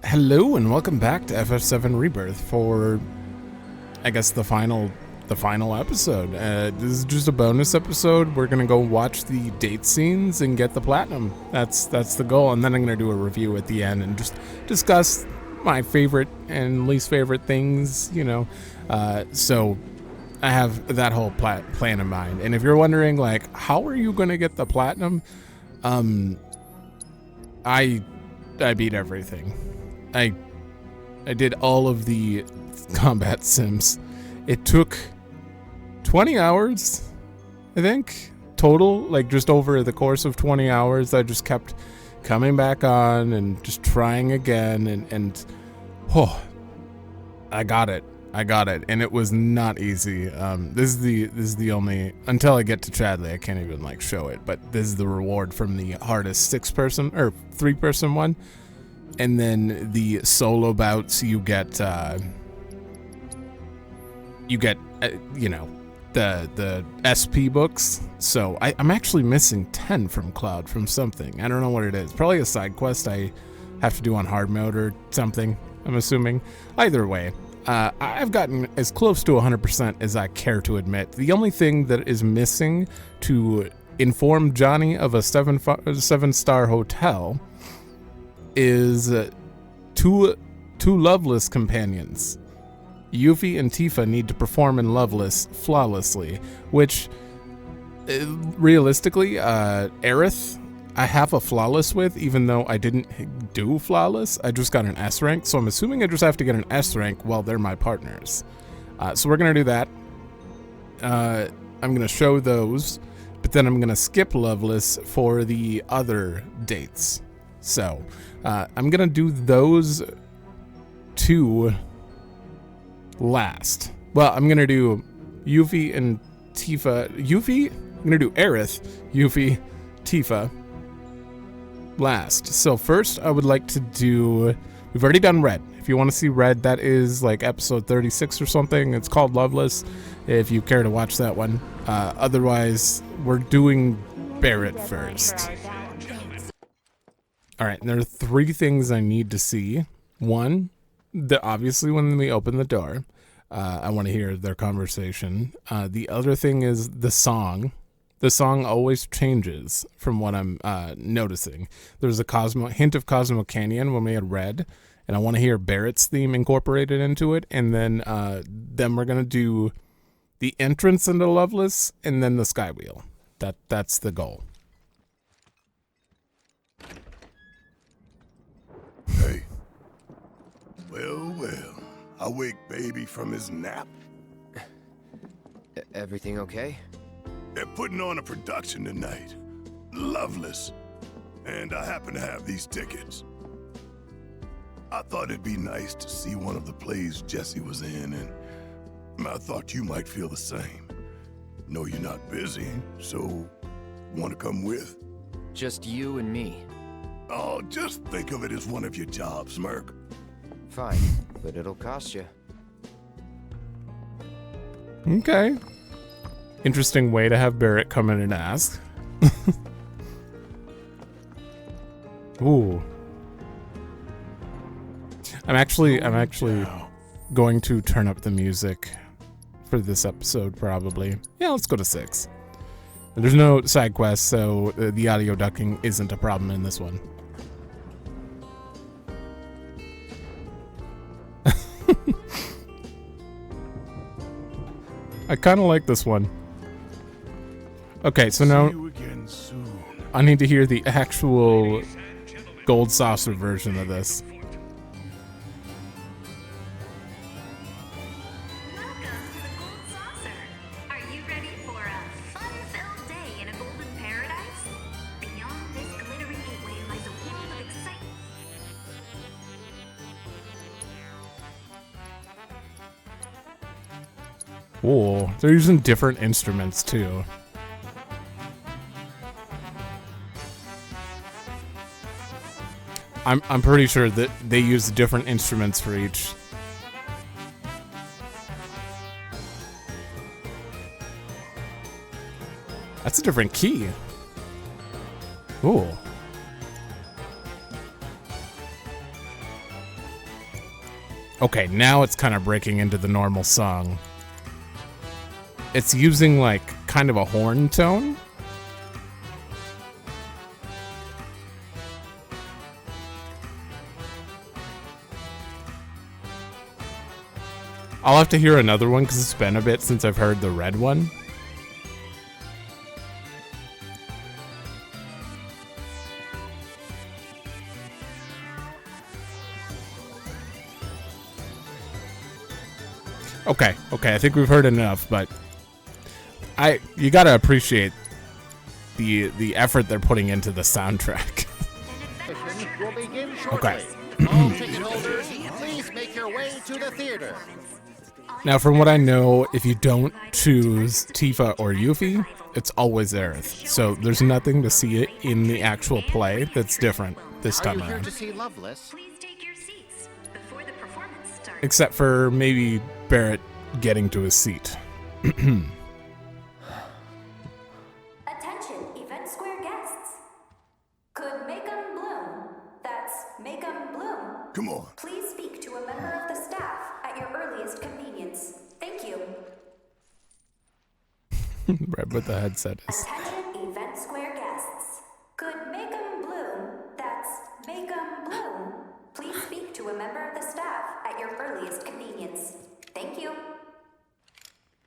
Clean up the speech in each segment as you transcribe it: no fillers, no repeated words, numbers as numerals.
Hello and welcome back to FF7 Rebirth for, I guess, the final episode. This is just a bonus episode. We're gonna go watch the date scenes and get the platinum. That's the goal, and then I'm gonna do a review at the end and just discuss my favorite and least favorite things, you know. So I have that whole plan in mind. And if you're wondering, like, how are you gonna get the platinum? I beat everything. I did all of the combat sims. It took 20 hours, I think, total, like just over the course of 20 hours. I just kept coming back on and just trying again, and I got it. And it was not easy. This is the only, until I get to Chadley, I can't even like show it, but this is the reward from the hardest 3-person one. And then the solo bouts, you get you know, the SP books. So I'm actually missing 10 from Cloud from something. I don't know what it is. Probably a side quest I have to do on hard mode or something, I'm assuming. Either way, I've gotten as close to 100% as I care to admit. The only thing that is missing to inform Johnny of a 7-star hotel is two Loveless companions. Yuffie and Tifa need to perform in Loveless flawlessly, which realistically, Aerith, I have a flawless with, even though I didn't do flawless. I just got an S rank, so I'm assuming I just have to get an S rank while they're my partners. So we're gonna do that. I'm gonna show those, but then I'm gonna skip Loveless for the other dates. So I'm gonna do those two last. Well, I'm gonna do Yuffie and Tifa. I'm gonna do Aerith, Yuffie, Tifa last. So first I would like to do, we've already done Red. If you want to see Red, that is like episode 36 or something. It's called Loveless, if you care to watch that one. Otherwise, we're doing Barrett first. All right, there are 3 things I need to see. One, obviously when we open the door, I want to hear their conversation. The other thing is the song. The song always changes from what I'm noticing. There's a hint of Cosmo Canyon when we had Red, and I want to hear Barrett's theme incorporated into it. And then we're gonna do the entrance into Loveless, and then the Sky Wheel. That's the goal. Hey. Well, I wake baby from his nap. Everything okay? They're putting on a production tonight. Loveless. And I happen to have these tickets. I thought it'd be nice to see one of the plays Jesse was in, and I thought you might feel the same. Know you're not busy, so want to come with? Just you and me. Oh, just think of it as one of your jobs, Merc. Fine, but it'll cost you. Okay. Interesting way to have Barrett come in and ask. Ooh. I'm actually going to turn up the music for this episode, probably. Yeah, let's go to 6. There's no side quests, so the audio ducking isn't a problem in this one. I kind of like this one. Okay, so now I need to hear the actual Gold Saucer version of this. Welcome to the Gold Saucer. Are you ready for a fun-filled day in a golden paradise? Beyond this glittering gateway lies a world of excitement. Whoa, they're using different instruments too. I'm pretty sure that they use different instruments for each. I That's a different key. Ooh. Okay, now it's kind of breaking into the normal song. It's using like kind of a horn tone. I'll have to hear another one because it's been a bit since I've heard the red one. Okay, I think we've heard enough, but you gotta appreciate the effort they're putting into the soundtrack. Will begin shortly. Okay. All ticket holders, please make your way to the theater. Now, from what I know, if you don't choose Tifa or Yuffie, it's always Aerith. So there's nothing to see it in the actual play that's different this Are time you here around. to see Loveless? Please take your seats before the performance starts. Except for maybe Barrett getting to his seat. Attention, Event Square guests. Could make 'em bloom. That's make 'em bloom. Come on. Please speak to a member of the staff at your earliest convenience. Thank you. Right what the headset is. Attention, Event Square guests. Could make 'em bloom. That's make 'em bloom. Please speak to a member of the staff at your earliest convenience. Thank you.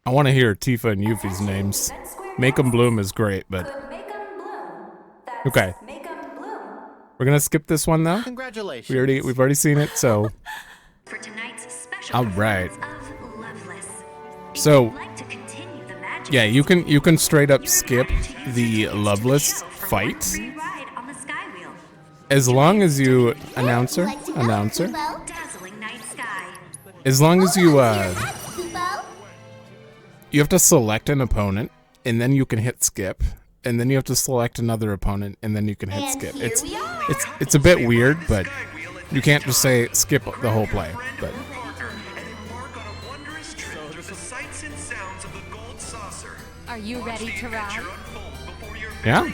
I want to hear Tifa and Yuffie's names. Make 'em bloom is great, but Could make 'em bloom. That's okay. make 'em bloom. We're gonna skip this one though. Congratulations. We've already seen it, so For tonight's special all right. performance of Loveless. If So you'd like to continue the magic yeah, you can straight up you're skip invited to use the tickets to Loveless chill for one fight free ride on the Sky Wheel. as long as you announcer. Dazzling night sky. As long as you you have to select an opponent and then you can hit skip, and then you have to select another opponent and then you can hit skip. It's a bit weird, but you can't just say skip the whole play. But Are you ready to ride? yeah.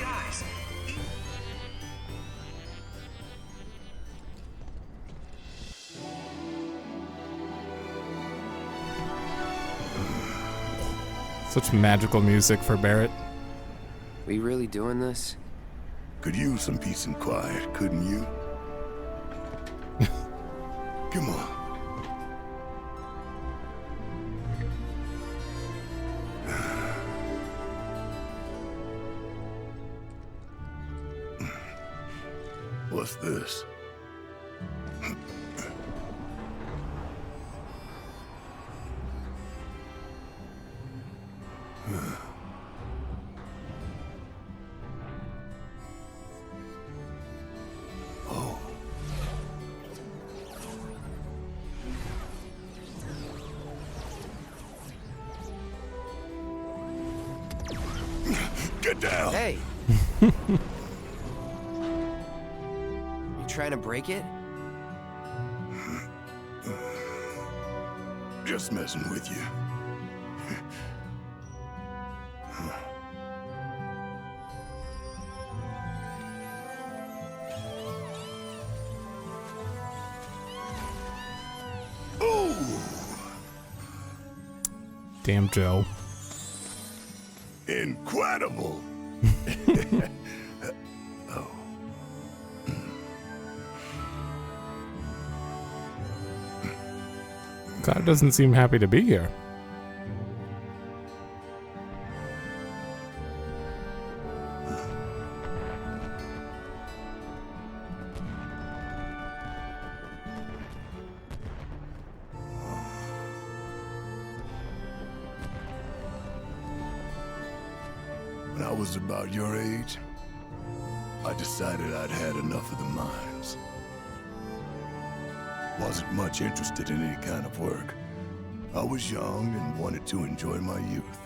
Such magical music for Barrett. We really doing this? Could use some peace and quiet, couldn't you? Come on. What's this? Oh. Get down! Hey! You trying to break it? Just messing with you. Damn Joe. Incredible! Cloud doesn't seem happy to be here. When I was about your age, I decided I'd had enough of the mines. Wasn't much interested in any kind of work. I was young and wanted to enjoy my youth.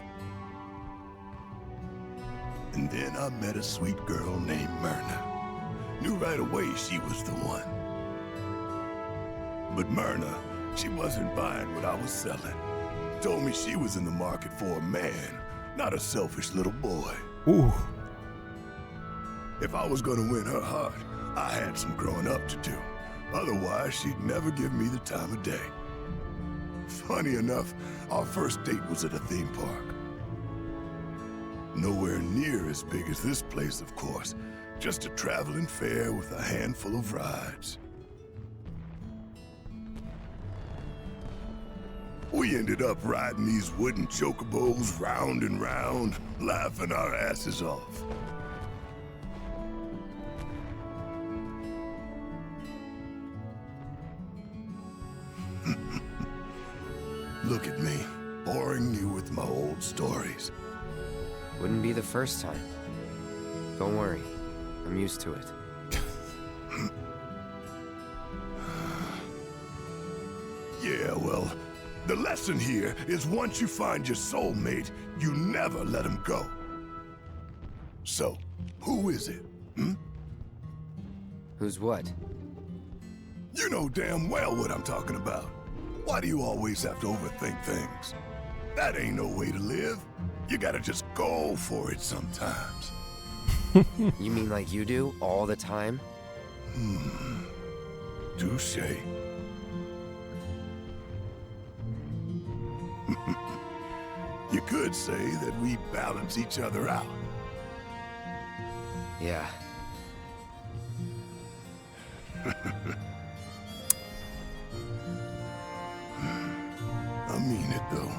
And then I met a sweet girl named Myrna. Knew right away she was the one. But Myrna, she wasn't buying what I was selling. Told me she was in the market for a man, not a selfish little boy. Ooh. If I was gonna win her heart, I had some growing up to do. Otherwise, she'd never give me the time of day. Funny enough, our first date was at a theme park. Nowhere near as big as this place, of course. Just a traveling fair with a handful of rides. We ended up riding these wooden chocobos round and round, laughing our asses off. Look at me, boring you with my old stories. Wouldn't be the first time. Don't worry, I'm used to it. Yeah, well, the lesson here is once you find your soulmate, you never let him go. So, who is it? Who's what? You know damn well what I'm talking about. Why do you always have to overthink things? That ain't no way to live. You gotta just go for it sometimes. You mean like you do, all the time? Touche. You could say that we balance each other out. Yeah. I mean it though.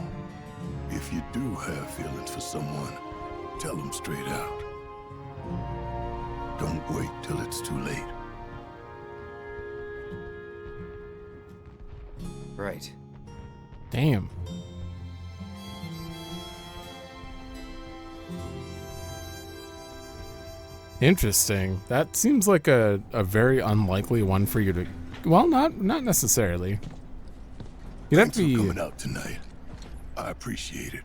If you do have feelings for someone, tell them straight out. Don't wait till it's too late. Right. Damn. Interesting. That seems like a very unlikely one for you to... Well, not necessarily. You'd have Thanks to be... for coming out tonight. I appreciate it.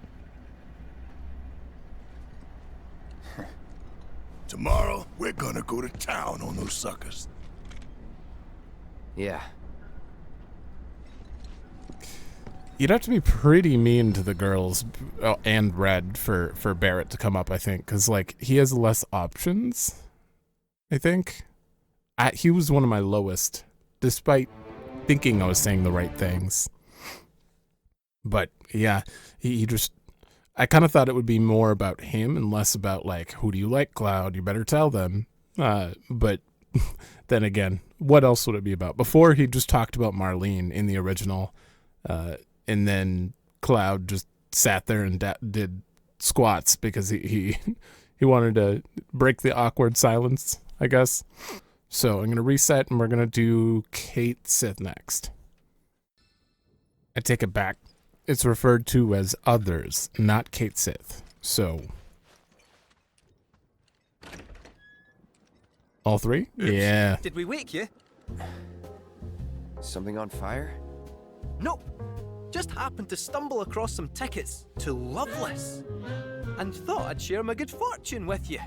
Tomorrow, we're gonna go to town on those suckers. Yeah. You'd have to be pretty mean to the girls and Red for Barrett to come up, I think, because like he has less options. I think he was one of my lowest, despite thinking I was saying the right things. But yeah, he just. I kind of thought it would be more about him and less about like, who do you like, Cloud? You better tell them. But then again, what else would it be about? Before he just talked about Marlene in the original. And then Cloud just sat there and did squats because he wanted to break the awkward silence, I guess. So I'm going to reset and we're going to do Kate Sith next. I take it back. It's referred to as others, not Kate Sith. So. All three? Oops. Yeah. Did we wake you? Something on fire? Nope. Just happened to stumble across some tickets to Loveless. And thought I'd share my good fortune with you.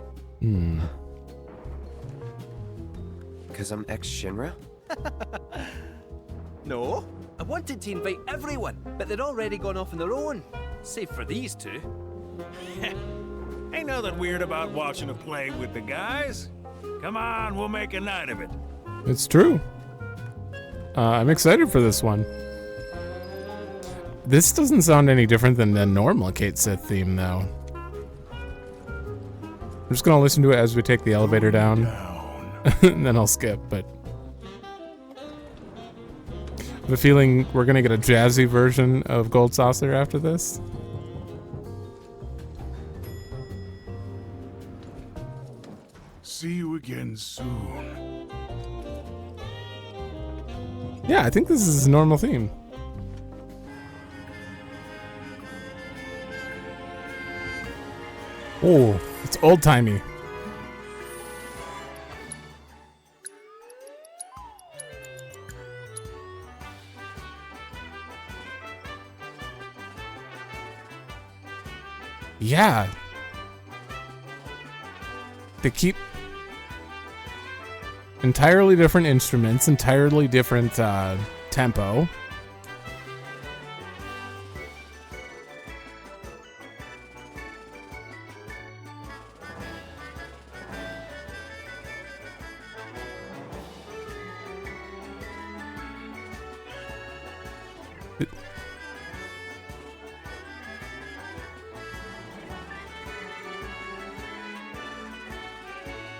Because I'm ex-Shinra? No. I wanted to invite everyone, but they'd already gone off on their own. Save for these two. Ain't nothing weird about watching a play with the guys. Come on, we'll make a night of it. It's true. I'm excited for this one. This doesn't sound any different than the normal Kate Sith theme, though. I'm just gonna listen to it as we take the elevator down. And then I'll skip, but... I have a feeling we're gonna get a jazzy version of Gold Saucer after this. See you again soon. Yeah, I think this is his normal theme. Oh, it's old-timey. Yeah. They keep entirely different instruments, entirely different tempo.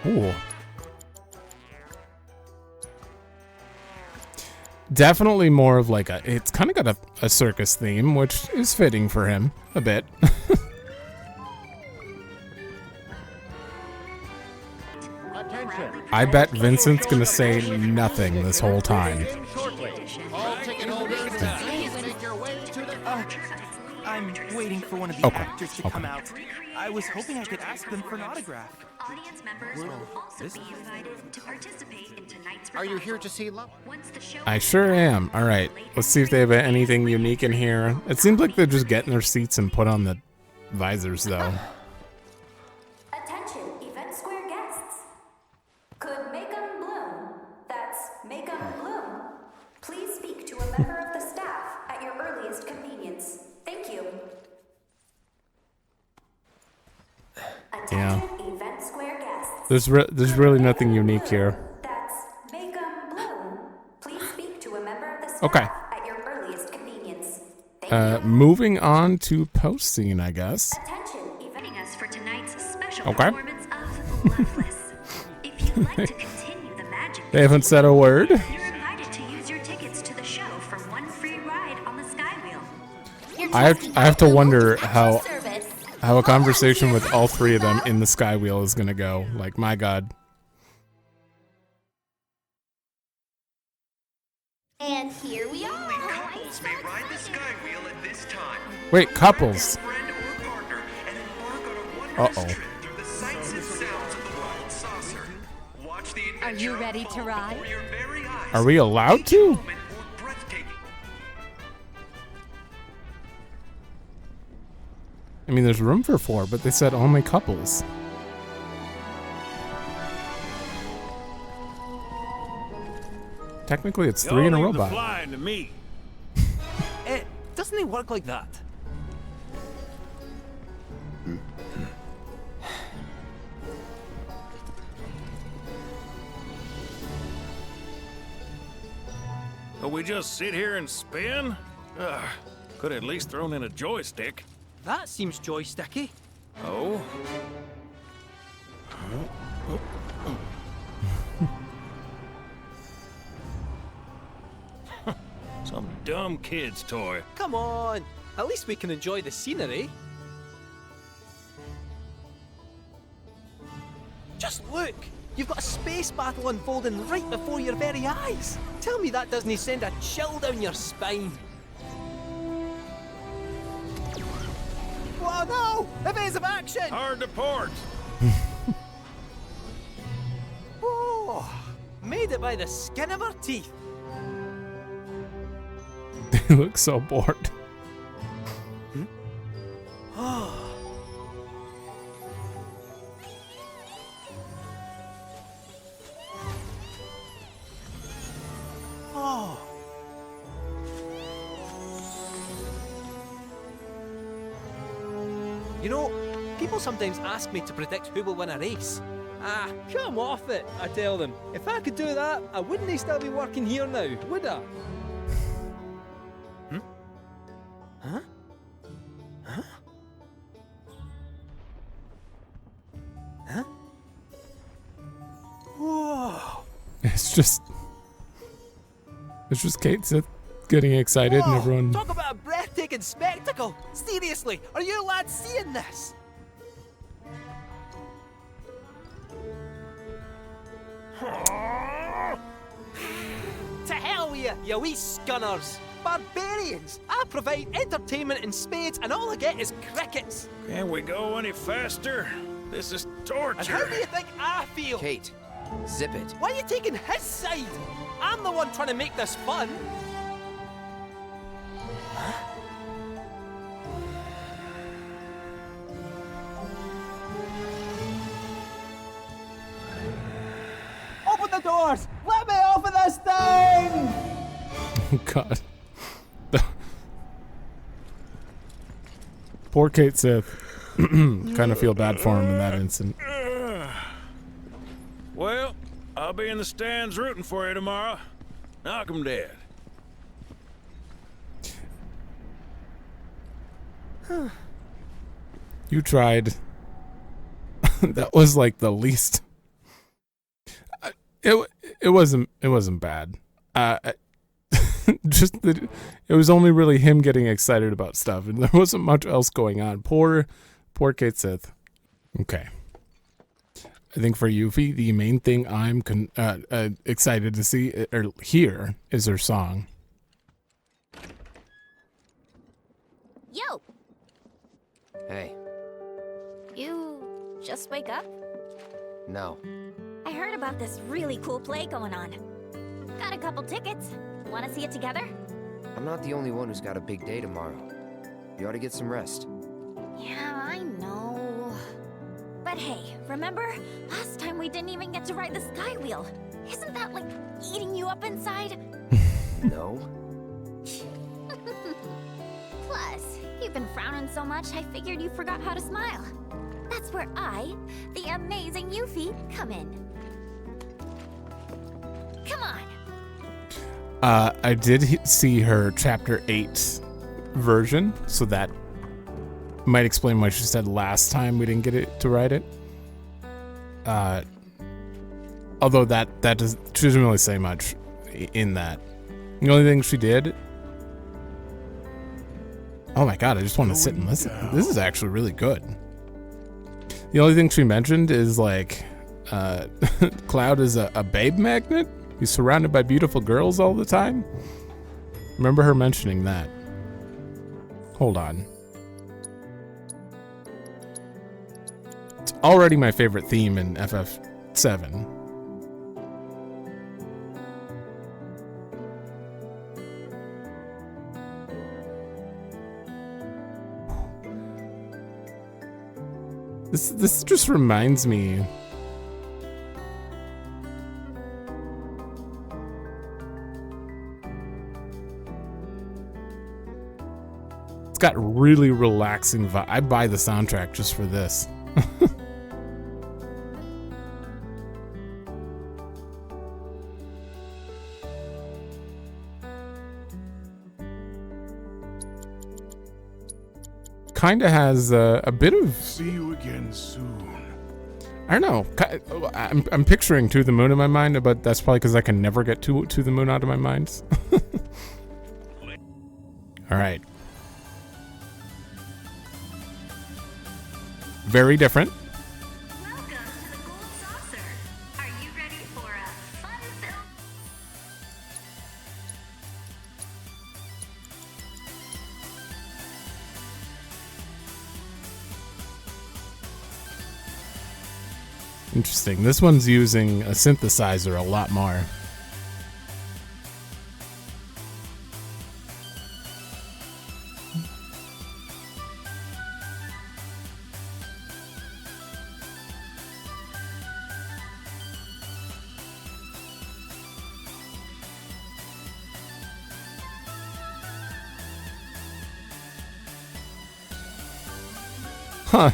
Ooh. Definitely more of like a, it's kind of got a circus theme, which is fitting for him a bit. Attention. I bet Vincent's gonna say nothing this whole time. All ticket holders, please make your way to the... I'm waiting for one of the Okay, actors to come out. I was hoping I could ask them for an autograph. Audience members will also be invited to participate in tonight's Are you here revival. to see love? Once the show I sure am. All right, let's see if they have anything unique in here. It seems like they're just getting their seats and put on the visors, though. Attention, Event Square guests. Could make 'em bloom. That's make 'em bloom. Please speak to a member of the staff at your earliest convenience. Thank you. Yeah. Attention, Event Square guests. There's really nothing unique here. That's make 'em bloom. Please speak to a member of the staff Okay. at your earliest convenience. Thank you. Moving on to post scene, I guess. Attention, Event. joining us for tonight's special Okay. performance of Loveless. If you'd like to continue the magic, They haven't said a word. you're invited to use your tickets to the show for one free ride on the Skywheel. I have to wonder how a conversation with all three of them in the Skywheel is gonna go. Like, my God. And here we are. Couples may ride the Skywheel at this time. Wait, couples. Friend or partner and embark on a wondrous Uh-oh. trip through the sights and sounds of the Wild Saucer. Watch the Are you adventure ready to unfold ride? before your very eyes. Are we allowed Each to? moment more breathtaking. I mean, there's room for 4, but they said only couples. Technically, it's 3 and a Y'all leave the robot. flying to me. It doesn't it work like that? So we just sit here and spin? Ugh, could at least thrown in a joystick. That seems joysticky. Oh? Some dumb kid's toy. Come on, at least we can enjoy the scenery. Just look! You've got a space battle unfolding right before your very eyes. Tell me that doesn't send a chill down your spine. Oh no! Evasive action! Hard to port. Oh, made it by the skin of our teeth. They look so bored. Oh. You know, people sometimes ask me to predict who will win a race. Ah, come off it, I tell them. If I could do that, I wouldn't still be working here now, would I? Huh? Huh? Huh? Whoa! It's just Kate Sith getting excited and Whoa, everyone. talk about a breathtaking spectacle! Seriously, are you lads seeing this? To hell with you, you wee scunners! Barbarians! I provide entertainment in spades and all I get is crickets! Can we go any faster? This is And torture. how do you think I feel? Kate, zip it. Why are you taking his side? I'm the one trying to make this fun! Open the doors! Let me off of this thing! Oh God. Poor Kate Sith. Kind of feel bad for him in that instant. Well, I'll be in the stands rooting for you tomorrow. Knock 'em dead. You tried. That was like the least It wasn't bad. Just that it was only really him getting excited about stuff, and there wasn't much else going on. Poor Kate Sith. Okay. I think for Yuffie, the main thing I'm excited to see or hear is her song. Yo! Hey, You just wake up? no. I heard about this really cool play going on. Got a couple tickets. Wanna see it together? I'm not the only one who's got a big day tomorrow. You ought to get some rest. Yeah, I know. But hey, remember? Last time we didn't even get to ride the sky wheel. Isn't that like eating you up inside? No? Plus, you've been frowning so much, I figured you forgot how to smile. That's where I, the amazing Yuffie, come in. Come on. I did see her Chapter 8 version, so that might explain why she said last time we didn't get it to write it. Although she doesn't really say much in that. The only thing she did. Oh my god! I just want to sit and listen. This is actually really good. The only thing she mentioned is like, Cloud is a babe magnet. He's surrounded by beautiful girls all the time. Remember her mentioning that. Hold on. It's already my favorite theme in FF7. This just reminds me. It's got really relaxing vibe. I buy the soundtrack just for this. Kind of has a bit of. See you again soon. I don't know. I'm picturing To the Moon in my mind, but that's probably because I can never get to the Moon out of my mind. All right. Very different. Welcome to the Gold Saucer. Are you ready for a fun-filled... Interesting. This one's using a synthesizer a lot more. Huh.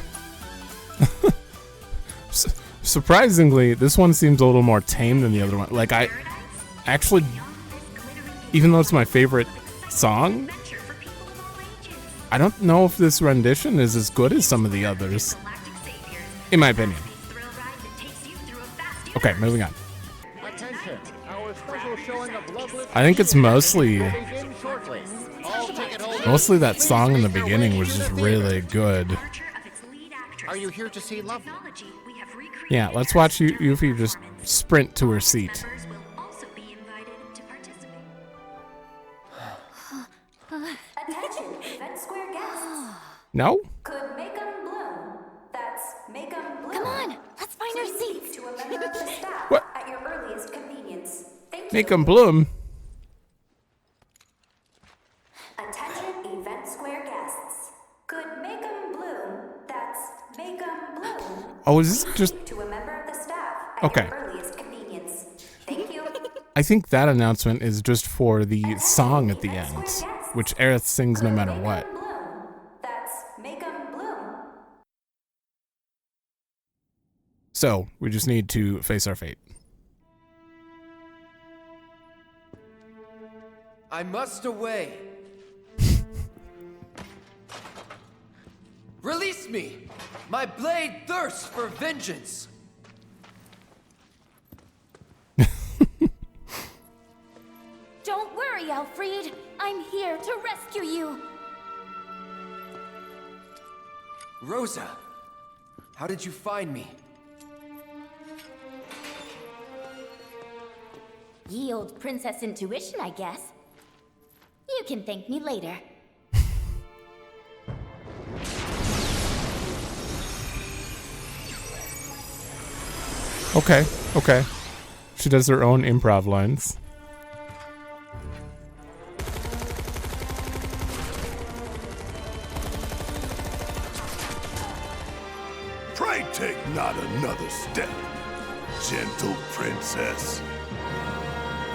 Surprisingly, this one seems a little more tame than the other one. Like, I actually, even though it's my favorite song, I don't know if this rendition is as good as some of the others, in my opinion. Okay, moving on. Attention, our special showing of Loveless I think it's mostly begin shortly. All ticket holders, mostly that song in the beginning was just really good. Are you here to see Loveless? Yeah, let's watch Yuffie just sprint to her seat. Attention, Event Square guests. No? Could make 'em bloom. That's make 'em bloom. Come on, let's find our Please seats. speak to a member of the staff What? at your earliest convenience. Thank Make you. 'em bloom. Attention, Event Square guests. Could make 'em bloom. That's make 'em bloom. Oh, is this just... To a member of the staff at Okay. your earliest convenience. Thank you. I think that announcement is just for the song at the end, which Aerith sings no matter what. Bloom. That's make 'em bloom. So, we just need to face our fate. I must away. Release me! My blade thirsts for vengeance! worry, Alfred. I'm here to rescue you. Rosa, how did you find me? Ye old princess intuition, I guess. You can thank me later. Okay, okay. She does her own improv lines. Pray take not another step, gentle princess.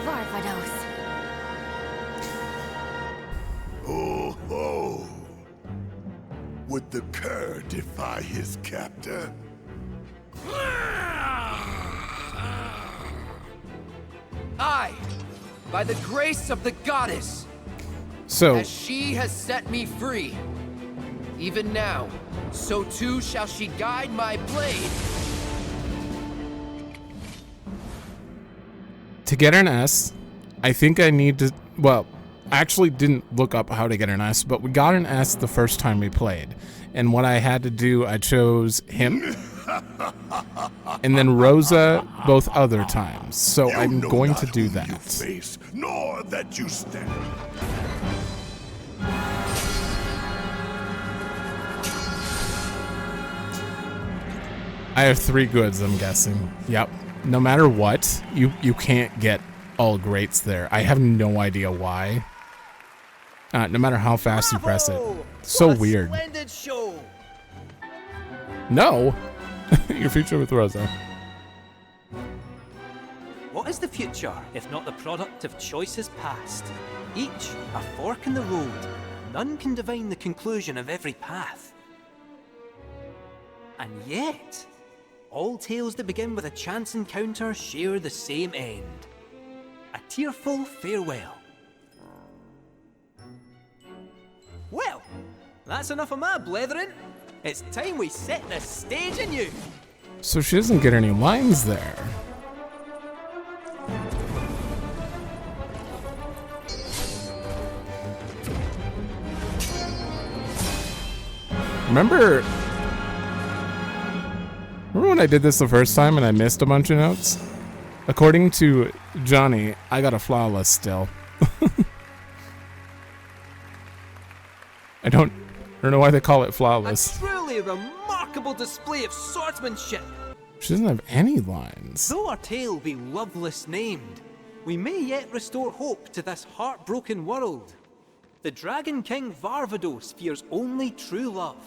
Barbados. Oh, oh. Would the cur defy his captor? I, by the grace of the goddess, So, as she has set me free, even now, so too shall she guide my blade. to get an S, I think I need to, well, I actually didn't look up how to get an S, but we got an S the first time we played. And what I had to do, I chose him, and then Rosa both other times. So You I'm know going not to do who you that. face, nor that you stand. I have 3 goods, I'm guessing. Yep. No matter what, you can't get all greats there. I have no idea why. No matter how fast you press it. So What a weird. Splendid show. No! Your future with Rosa. What is the future if not the product of choices past? Each a fork in the road. None can divine the conclusion of every path. And yet, all tales that begin with a chance encounter share the same end. A tearful farewell. Well, that's enough of my blethering. It's time we set the stage anew. So she doesn't get any lines there. Remember when I did this the first time and I missed a bunch of notes? According to Johnny, I got a flawless still. I don't know why they call it flawless. A truly remarkable display of swordsmanship. She doesn't have any lines. Though our tale be loveless named, we may yet restore hope to this heartbroken world. The Dragon King Varvados fears only true love,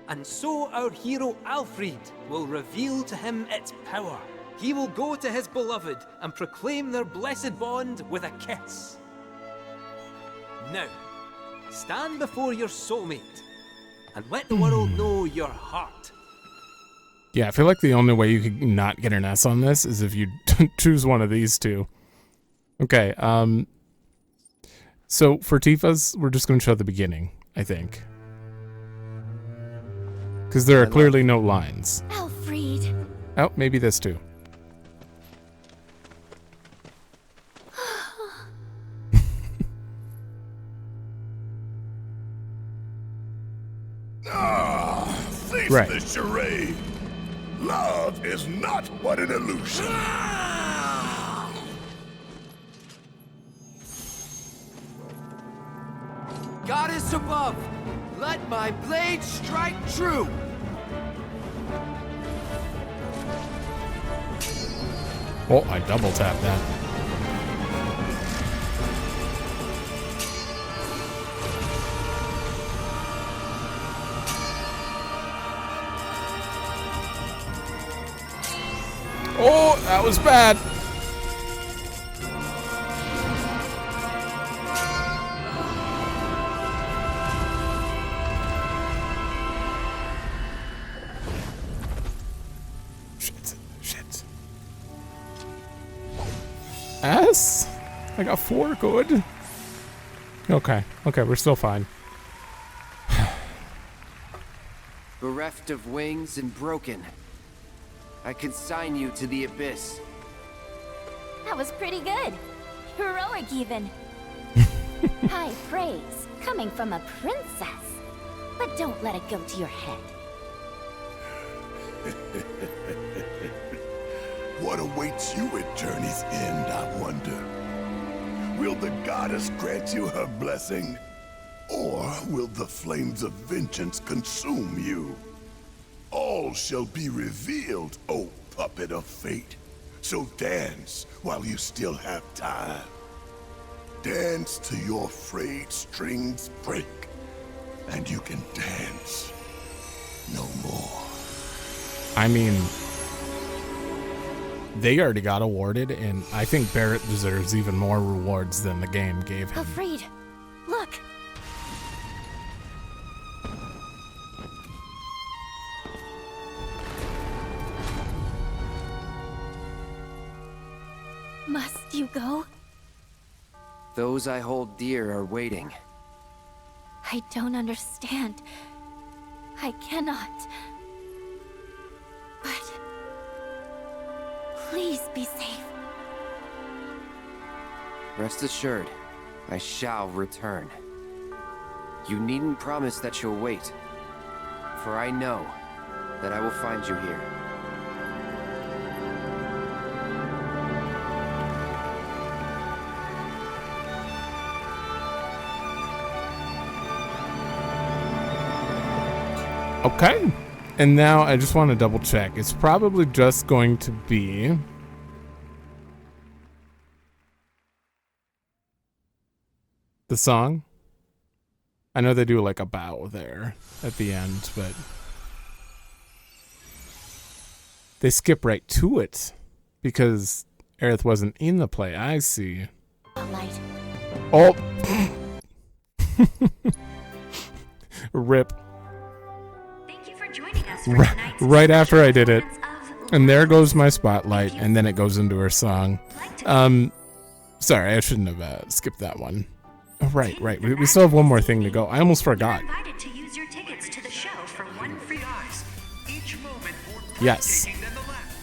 and so our hero Alfred will reveal to him its power. He will go to his beloved and proclaim their blessed bond with a kiss. Now, stand before your soulmate and let the world know your heart. Yeah, I feel like the only way you could not get an S on this is if you choose one of these two. Okay, so for Tifa's, we're just going to show the beginning, I think. Because there are clearly no lines. Alfred. Oh, maybe this too. Cease Right. this charade. Love is not but an illusion. Goddess above, let my blade strike true. Oh, I double tapped that. Oh, that was bad. Shit. S? I got 4 good. Okay, we're still fine. Bereft of wings and broken, I consign you to the abyss. That was pretty good. Heroic even. High praise coming from a princess. But don't let it go to your head. What awaits you at Journey's End, I wonder? Will the goddess grant you her blessing? Or will the flames of vengeance consume you? All shall be revealed, O puppet of fate. So dance while you still have time. Dance till your frayed strings break, and you can dance no more. I mean, they already got awarded, and I think Barrett deserves even more rewards than the game gave him. Afraid. Look. Must you go? Those I hold dear are waiting. I don't understand. I cannot. But please be safe. Rest assured, I shall return. You needn't promise that you'll wait, for I know that I will find you here. Okay, and now I just want to double check. It's probably just going to be the song. I know they do like a bow there at the end, but they skip right to it because Aerith wasn't in the play. I see. Light. Oh, rip. Right after I did it, and there goes my spotlight, and then it goes into her song. Sorry, I shouldn't have skipped that one. Oh, right. We still have one more thing to go. I almost forgot. Invited to use your tickets to the show for one free Guys, each moment more Yes. breathtaking than the last.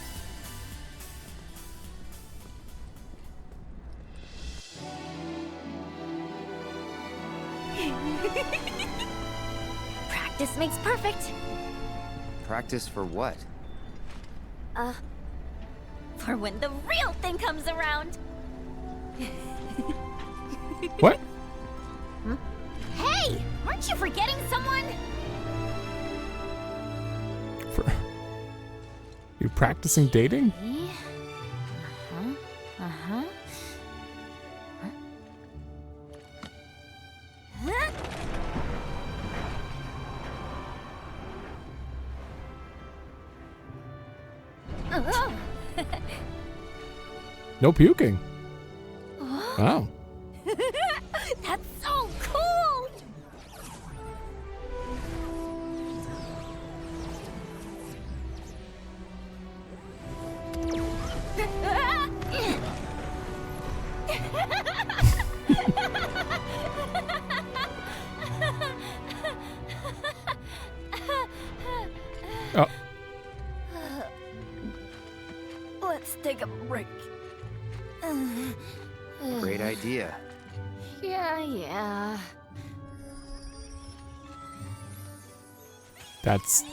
Practice makes perfect. Practice for what? For when the real thing comes around. What? Hey, aren't you forgetting someone? You practicing dating? No puking. Wow. That's so cool! Oh. Let's take a break. Great idea. Yeah. That's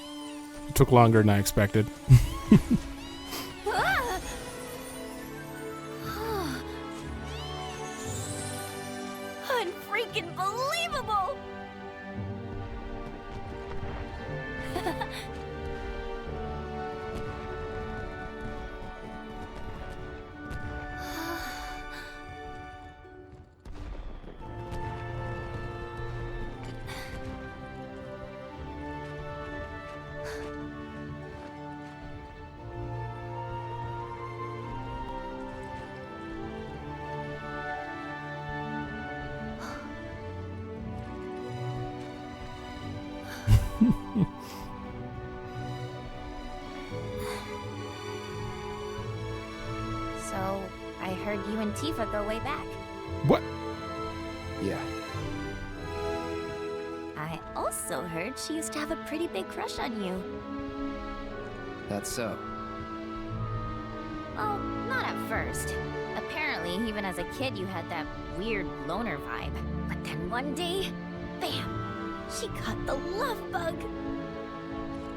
took longer than I expected. Unfreaking believable! So, I heard you and Tifa go way back. What? Yeah. I also heard she used to have a pretty big crush on you. That's so. Well, not at first. Apparently Definitely, even as a kid, you had that weird loner vibe. But then one day, bam, she got the love bug.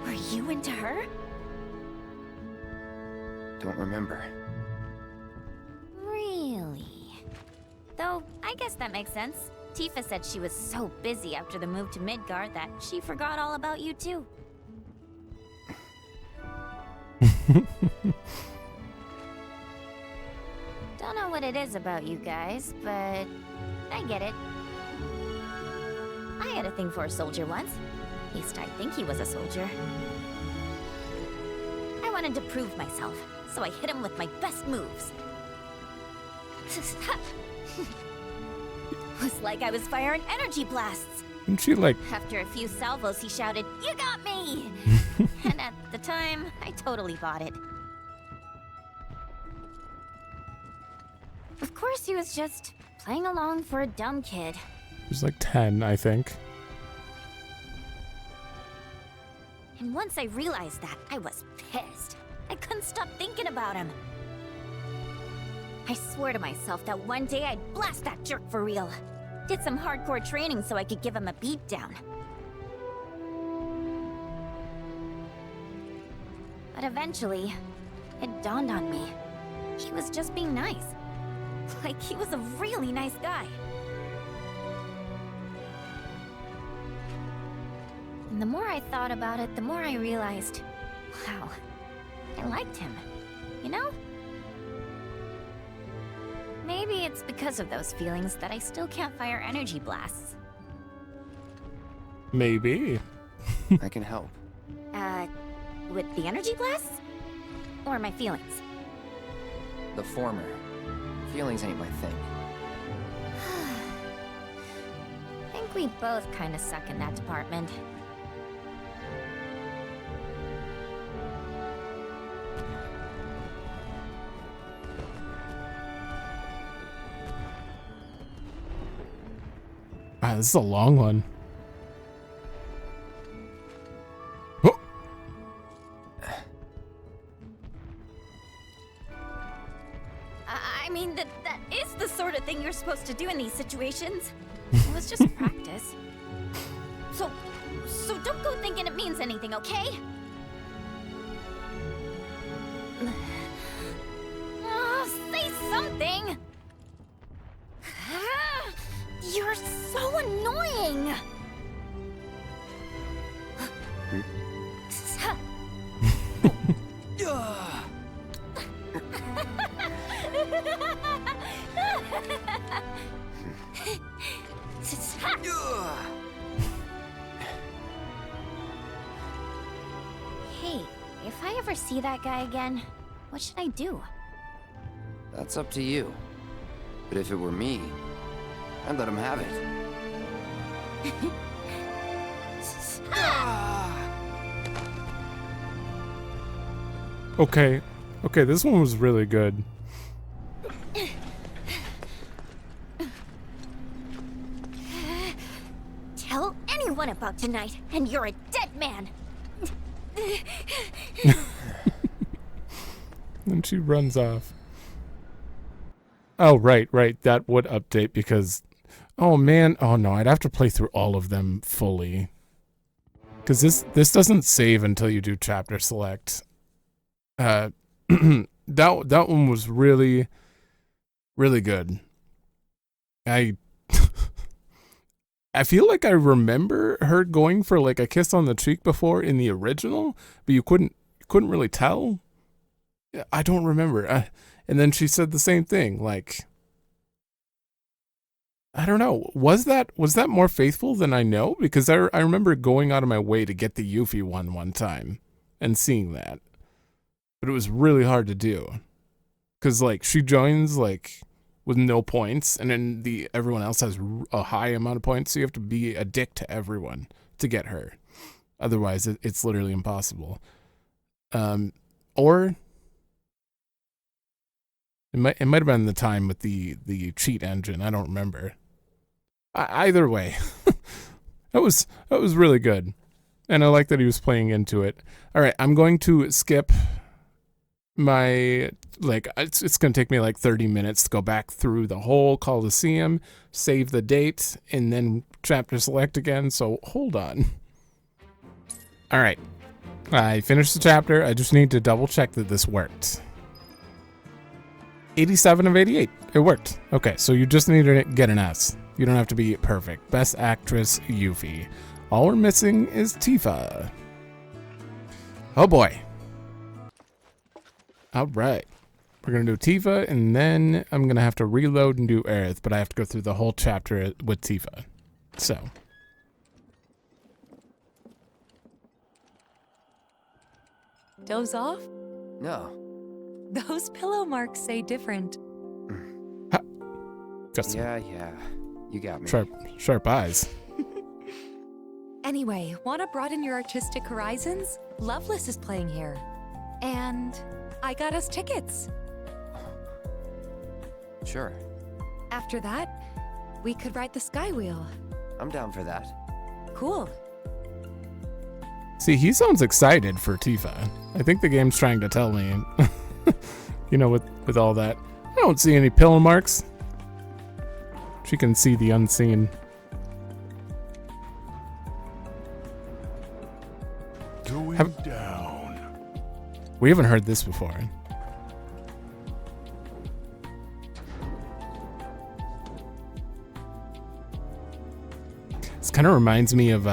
Were you into her? Don't remember. Really? Though, I guess that makes sense. Tifa said she was so busy after the move to Midgar that she forgot all about you too. Don't know what it is about you guys, but I get it. I had a thing for a soldier once. At least I think he was a soldier. I wanted to prove myself, so I hit him with my best moves. It was like I was firing energy blasts. And she like... After a few salvos, he shouted, "You got me!" And at the time, I totally bought it. Of course, he was just playing along for a dumb kid. He was like 10, I think. And once I realized that, I was pissed. I couldn't stop thinking about him. I swore to myself that one day I'd blast that jerk for real. Did some hardcore training so I could give him a beatdown. But eventually, it dawned on me. He was just being nice. Like he was a really nice guy. And the more I thought about it, the more I realized, wow, I liked him, you know? Maybe it's because of those feelings that I still can't fire energy blasts. Maybe. I can help. With the energy blasts? Or my feelings? The former. Feelings ain't my thing. I think we both kind of suck in that department. Wow, this is a long one. Oh. I mean, that is the sort of thing you're supposed to do in these situations. It was just practice. So don't go thinking it means anything, okay? Oh, say something! You're so annoying! Hey, if I ever see that guy again, what should I do? That's up to you. But if it were me, I'd let him have it. Okay. Okay, this one was really good. Tell anyone about tonight, and you're a dead man! And she runs off. Oh, right. That would update because... Oh, man. Oh, no. I'd have to play through all of them fully. Because this doesn't save until you do chapter select. That one was really, really good. I feel like I remember her going for like a kiss on the cheek before in the original, but you couldn't really tell. I don't remember. And then she said the same thing. Like, I don't know. Was that more faithful than I know? Because I remember going out of my way to get the Yuffie one time and seeing that. But it was really hard to do. Because, like, she joins, like, with no points, and then everyone else has a high amount of points, so you have to be a dick to everyone to get her. Otherwise, it's literally impossible. Or... It might have been the time with the cheat engine. I don't remember. Either way, that was really good, and I like that he was playing into it. All right, I'm going to skip my, like, it's gonna take me like 30 minutes to go back through the whole Coliseum, save the date, and then chapter select again, so hold on. All right, I finished the chapter. I just need to double check that this worked. 87 of 88, it worked. Okay, so you just need to get an S. You don't have to be perfect. Best Actress, Yuffie. All we're missing is Tifa. Oh boy. All right. We're going to do Tifa, and then I'm going to have to reload and do Aerith, but I have to go through the whole chapter with Tifa. So. Doze off? No. Those pillow marks say different. Yeah. You got me. Sharp eyes. Anyway, wanna broaden your artistic horizons? Loveless is playing here. And I got us tickets. Sure. After that, we could ride the Sky Wheel. I'm down for that. Cool. See, he sounds excited for Tifa. I think the game's trying to tell me, you know, with all that. I don't see any pillow marks. She can see the unseen. Going down. We haven't heard this before. This kind of reminds me of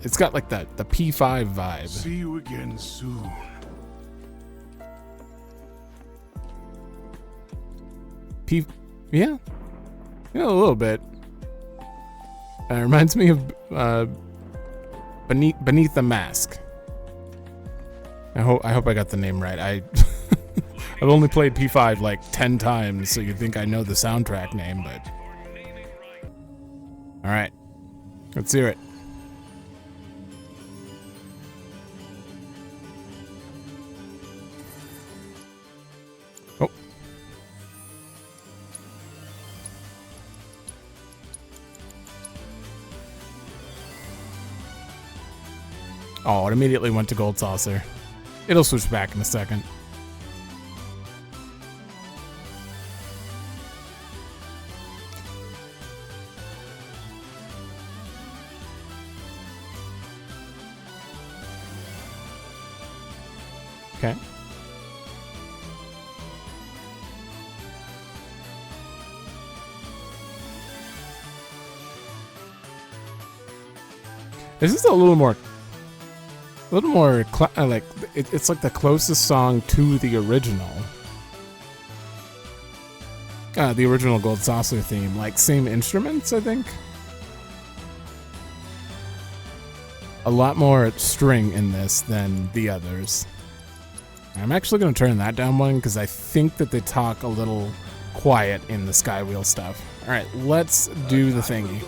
it's got like the P5 vibe. See you again soon. Yeah, a little bit. It reminds me of Beneath the Mask. I hope I got the name right. I've only played P5 like 10 times, so you'd think I know the soundtrack name, but all right, let's hear it. Oh. Oh, it immediately went to Gold Saucer. It'll switch back in a second. Okay. This is a little more like it's like the closest song to the original. The original Gold Saucer theme, like same instruments, I think. A lot more string in this than the others. I'm actually going to turn that down one because I think that they talk a little quiet in the Skywheel stuff. All right, let's do the thingy.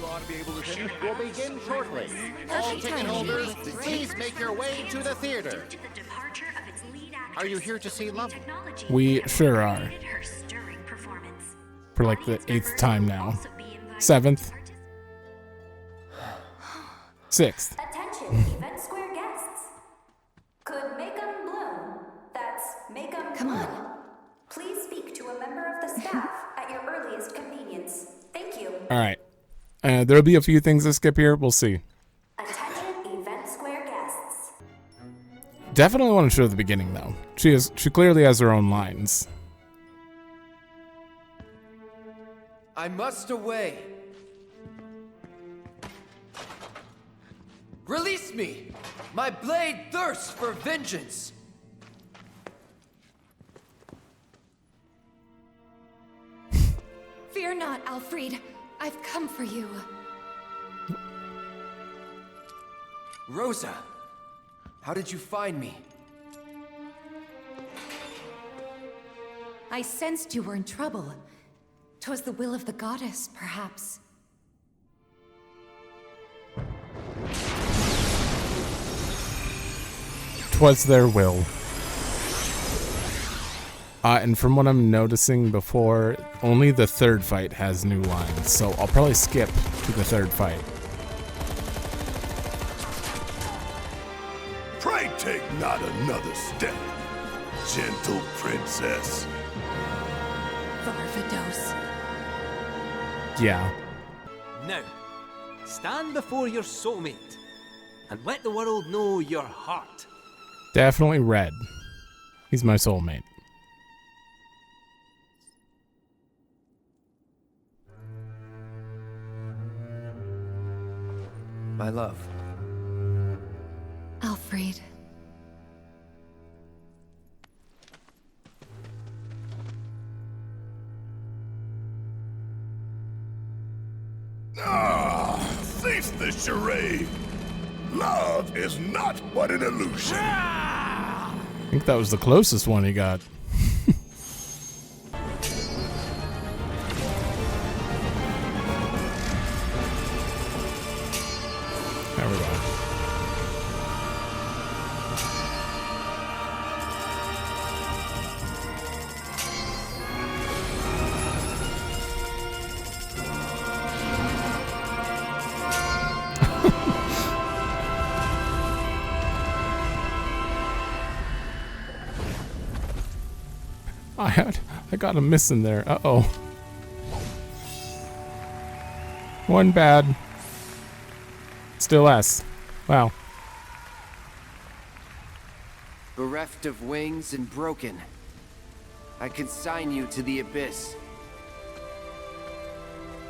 Will begin shortly. All ticket holders, please make your way to the theater. Are you here to see Love? We sure are. For like the 8th time now. 7th. 6th. Attention, Event Square guests. Could make 'em bloom. That's make 'em Come bloom. on. Please speak to a member of the staff at your earliest convenience. Thank you. All right. There'll be a few things to skip here. We'll see. Attention, Event Square guests. Definitely want to show the beginning though. She clearly has her own lines. I must away. Release me! My blade thirsts for vengeance! Fear not, Alfred. I've come for you. Rosa, how did you find me? I sensed you were in trouble. 'Twas the will of the goddess, perhaps. Twas their will. And from what I'm noticing before, only the third fight has new lines, so I'll probably skip to the third fight. Pray take not another step. gentle princess. Varvados. Yeah. Now, stand before your soulmate and let the world know your heart. Definitely Red. He's my soulmate. My love. Alfred. Cease the charade. Love is not but an illusion. I think that was the closest one he got. There we go. I got him missing there. Uh-oh. One bad. Still S. Wow. Bereft of wings and broken, I consign you to the abyss.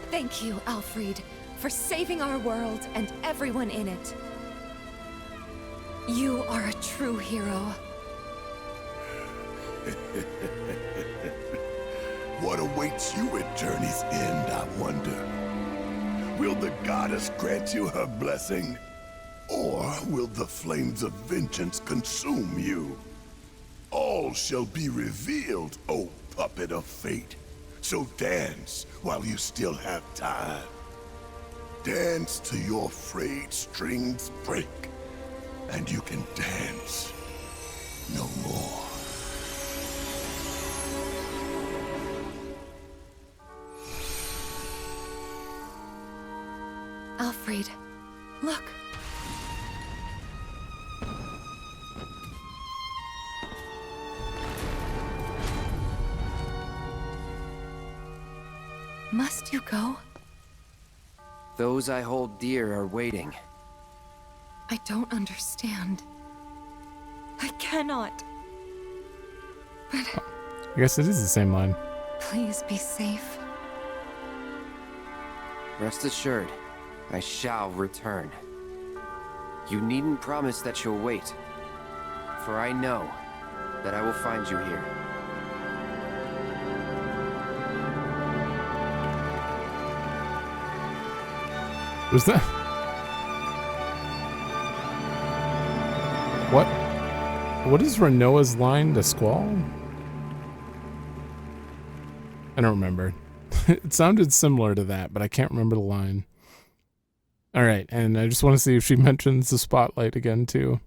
Thank you, Alfred, for saving our world and everyone in it. You are a true hero. What awaits you at Journey's End, I wonder? Will the goddess grant you her blessing? Or will the flames of vengeance consume you? All shall be revealed, O puppet of fate. So dance while you still have time. Dance till your frayed strings break, and you can dance no more. Alfred, look. Must you go? Those I hold dear are waiting. I don't understand. I cannot. But I guess it is the same line. please be safe. Rest assured, I shall return. You needn't promise that you'll wait, for I know that I will find you here. Was that? What is Renoa's line to Squall? I don't remember. It sounded similar to that, but I can't remember the line. Alright, and I just want to see if she mentions the spotlight again, too.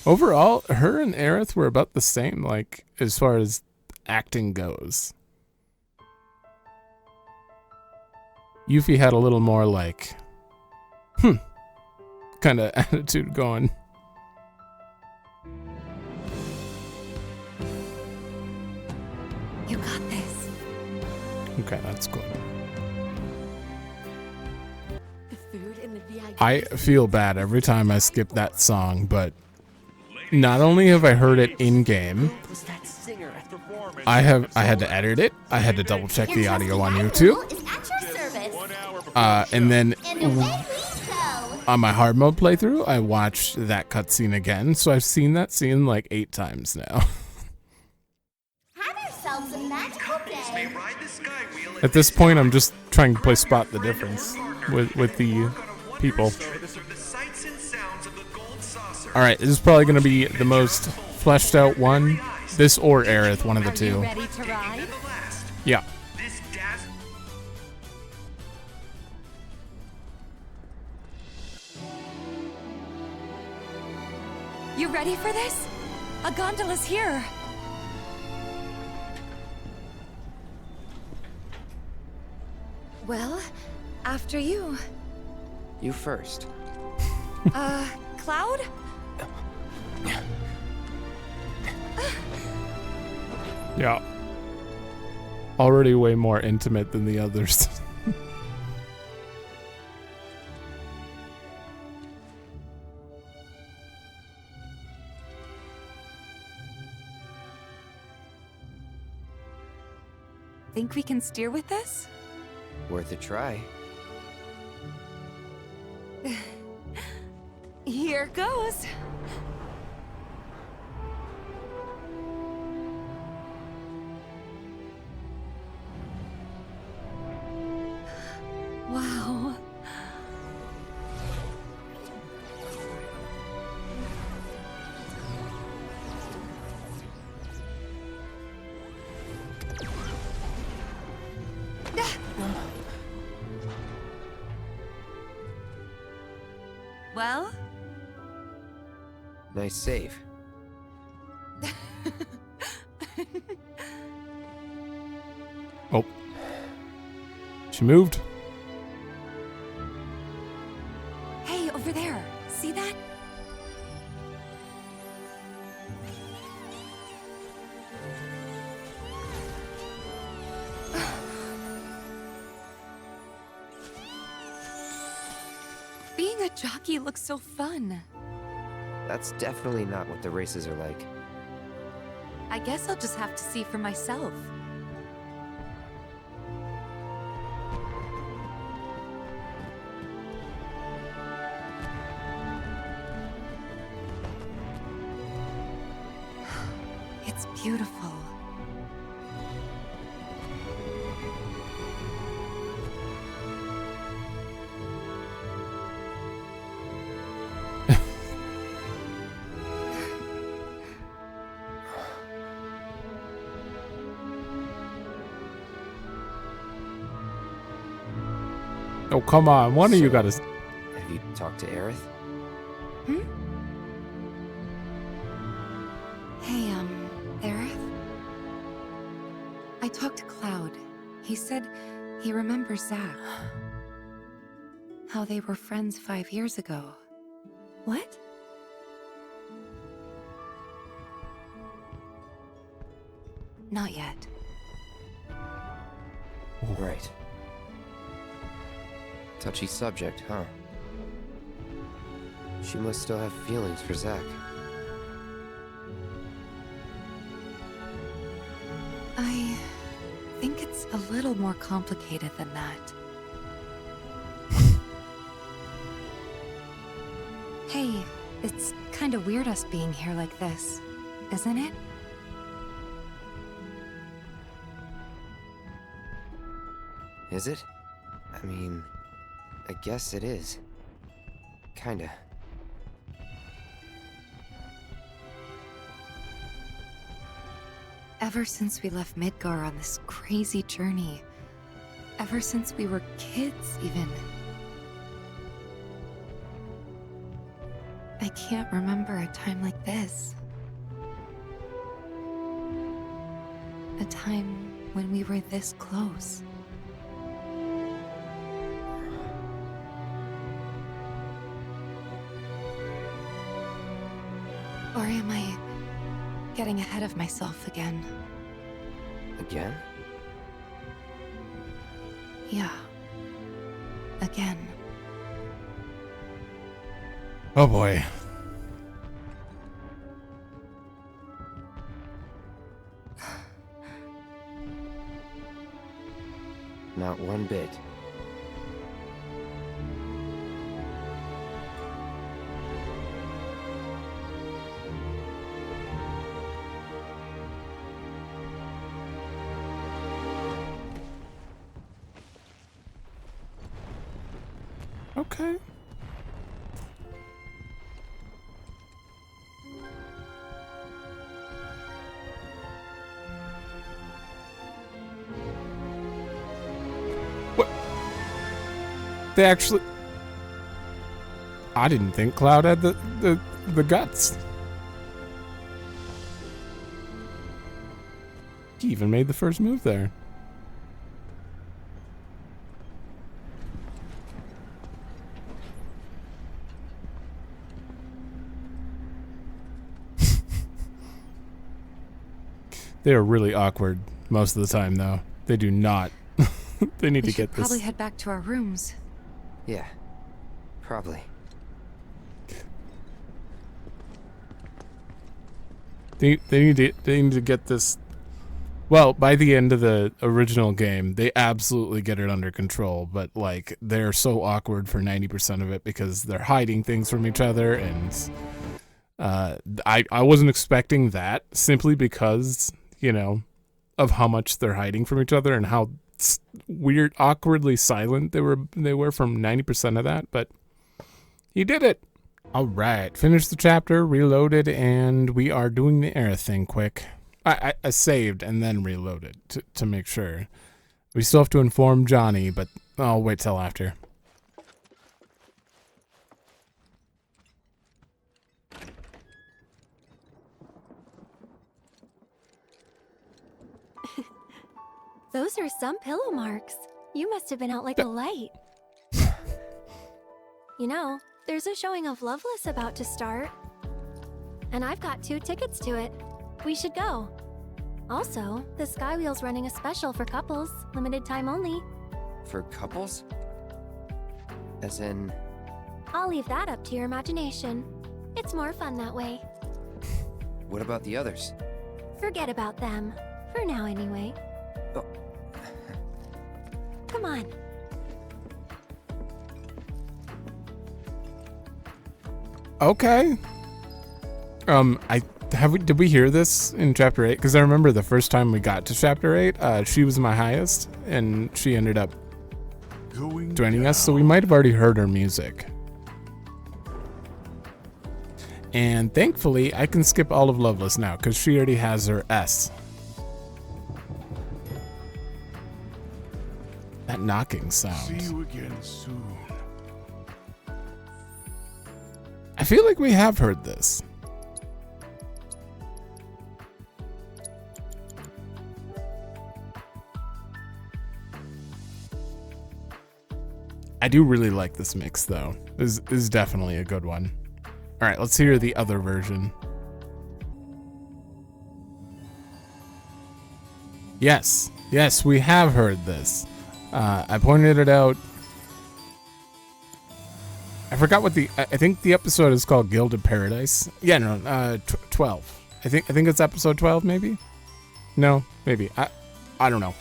Overall, her and Aerith were about the same, like, as far as acting goes. Yuffie had a little more, like, kind of attitude going. You got this. Okay, that's good. The food in the VIP I feel bad every time I skip that song, but not only have I heard it in game, I had to edit it. I had to double check the audio on YouTube. And then on my hard mode playthrough, I watched that cutscene again. So I've seen that scene like 8 times now. Have yourselves a magical day. At this point, I'm just trying to play spot the difference with the people. Alright, this is probably going to be the most fleshed out one. This or Aerith, one of the two. ready to ride? Yeah. You ready for this? A gondola's here. Well, after you. You first. Cloud? Yeah. Already way more intimate than the others. Think we can steer with this? Worth a try. Here goes. Wow. Well? Nice save. Oh. She moved. Hey, over there. See that? Being a jockey looks so fun. That's definitely not what the races are like. I guess I'll just have to see for myself. It's beautiful. Oh, come on. One of you gotta... Have you talked to Aerith? Hmm? Hey, Aerith? I talked to Cloud. He said he remembers Zack. How they were friends 5 years ago. What? Not yet. Right. Touchy subject, huh? She must still have feelings for Zack. I think it's a little more complicated than that. Hey, it's kind of weird us being here like this, isn't it? Is it? I mean, I guess it is. Kinda. Ever since we left Midgar on this crazy journey, ever since we were kids, even, I can't remember a time like this. A time when we were this close. Or am I getting ahead of myself again? Again? Yeah. Again. Oh boy. Not one bit. Okay. What? They actually... I didn't think Cloud had the guts. He even made the first move there. They are really awkward most of the time, though. They do not. They need to get this. Probably head back to our rooms. Yeah, probably. They need to get this. Well, by the end of the original game, they absolutely get it under control. But like, they're so awkward for 90% of it because they're hiding things from each other, and I wasn't expecting that simply because, you know, of how much they're hiding from each other and how weird, awkwardly silent they were from 90% of that. But he did it. All right, finished the chapter, reloaded, and we are doing the air thing quick. I saved and then reloaded to make sure. We still have to inform Johnny, but I'll wait till after. Those are some pillow marks. You must have been out like a light. You know, there's a showing of Loveless about to start. And I've got 2 tickets to it. We should go. Also, the Skywheel's running a special for couples, limited time only. For couples? As in... I'll leave that up to your imagination. It's more fun that way. What about the others? Forget about them. For now, anyway. Oh. Come on. Okay. Did we hear this in chapter 8? Because I remember the first time we got to chapter 8, she was my highest, and she ended up joining us, so we might have already heard her music. And thankfully, I can skip all of Loveless now, because she already has her S. That knocking sound. See you again soon. I feel like we have heard this. I do really like this mix, though. This is definitely a good one. All right, let's hear the other version. Yes, we have heard this. I pointed it out. I forgot what I think the episode is called Gilded Paradise. Yeah, no, 12. I think it's episode 12, maybe? No, maybe. I don't know.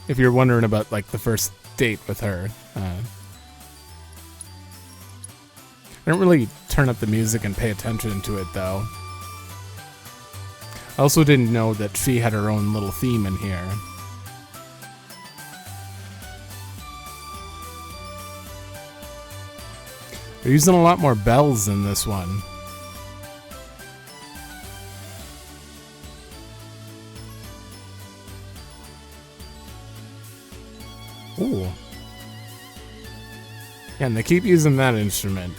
If you're wondering about like the first date with her, I don't really turn up the music and pay attention to it, though. I also didn't know that she had her own little theme in here. They're using a lot more bells in this one. Ooh. Yeah, and they keep using that instrument.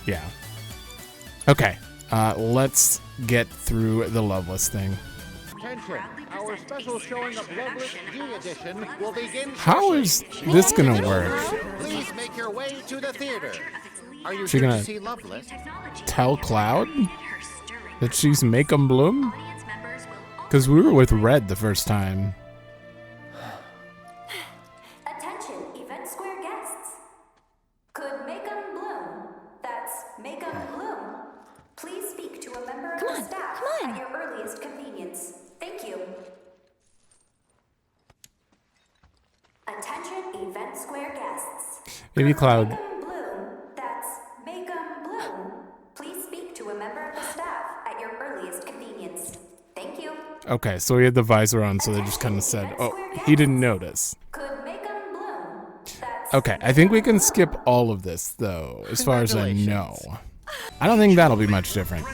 Yeah. Okay, let's get through the Loveless thing. Attention, our special showing of Loveless G Edition will begin. How is this gonna work? Please make your way to the theater. Are you She here gonna to see Loveless? tell Cloud that she's Make 'em Bloom? Because we were with Red the first time. Attention, Event Square guests. Could Make 'em Bloom, that's Make 'em Bloom, please speak to a member of the staff at your earliest convenience. Thank you. Attention, Event Square guests. Maybe Cloud. Make 'em Bloom, that's Make 'em Bloom. Please speak to a member of the staff at your earliest convenience. Thank you. Okay, so he had the visor on, so they just kind of said, oh, he didn't notice. Could Make 'em Bloom, that's Okay, I think we can skip all of this, though, as far as I know. I don't think that'll be much different.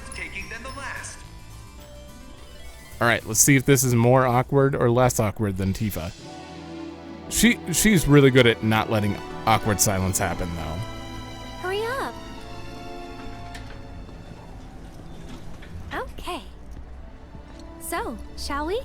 Alright, let's see if this is more awkward or less awkward than Tifa. She's really good at not letting awkward silence happen, though. Hurry up. Okay. So, shall we?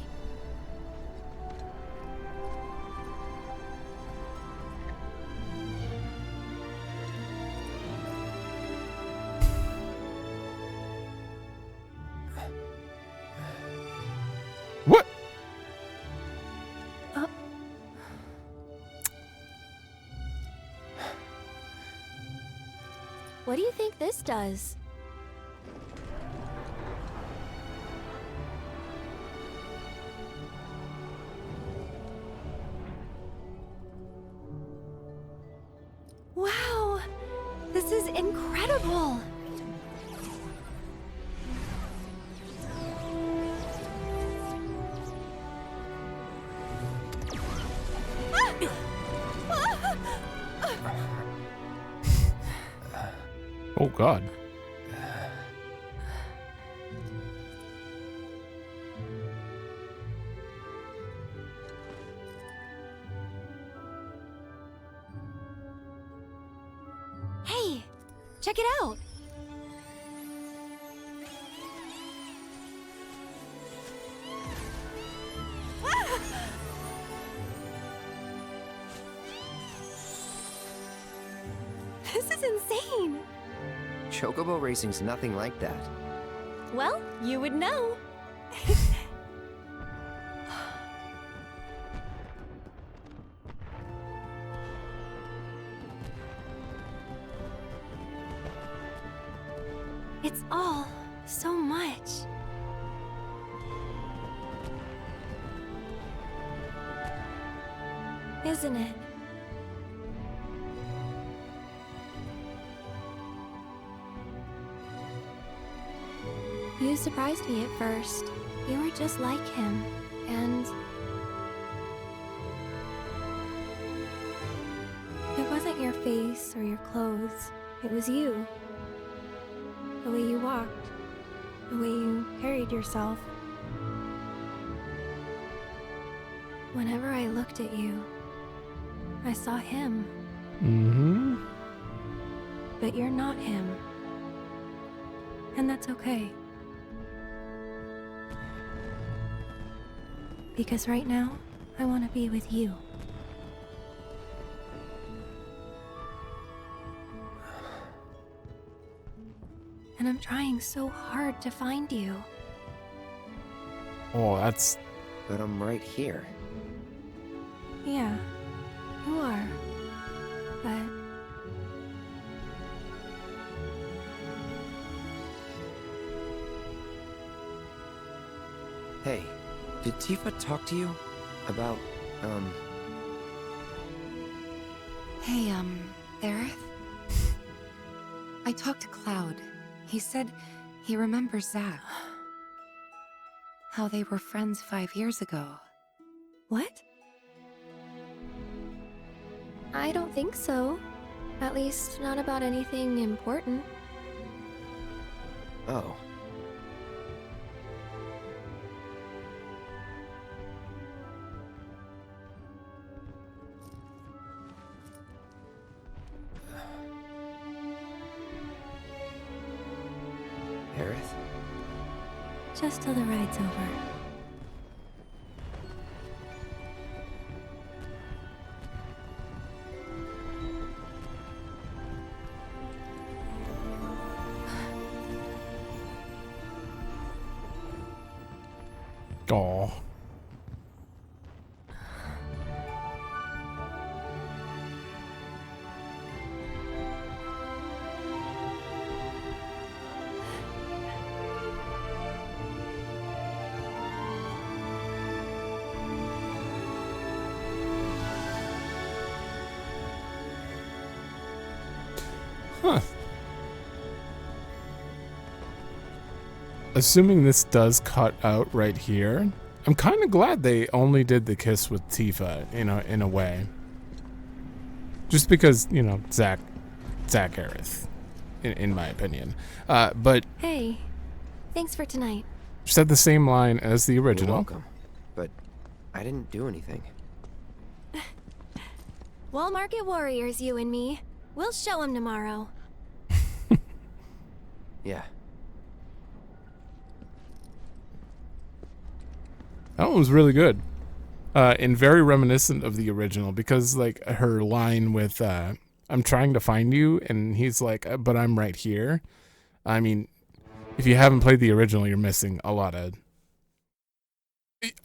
What do you think this does? Wow! This is incredible! Oh God. Hey, check it out. This is insane. Chocobo racing's nothing like that. Well, you would know. It's all so much. Isn't it? You surprised me at first. You were just like him, and it wasn't your face or your clothes. It was you. The way you walked, the way you carried yourself. Whenever I looked at you, I saw him. Mm-hmm. But you're not him. And that's okay. Because right now, I want to be with you. And I'm trying so hard to find you. Oh, that's... But I'm right here. Yeah, you are. But... Hey, did Tifa talk to you? About, Hey, Aerith? I talked to Cloud. He said he remembers Zack. How they were friends 5 years ago. What? I don't think so. At least, not about anything important. Oh. Aerith? Just till the ride's over. Oh. Huh. Assuming this does cut out right here, I'm kind of glad they only did the kiss with Tifa, in a way. Just because, Zack Aerith, in my opinion. But Hey, thanks for tonight. said the same line as the original. You're welcome. But I didn't do anything. Wall Market Warriors, you and me. We'll show him tomorrow. Yeah. That one was really good. And very reminiscent of the original because, like, her line with, I'm trying to find you, and he's like, but I'm right here. I mean, if you haven't played the original, you're missing a lot of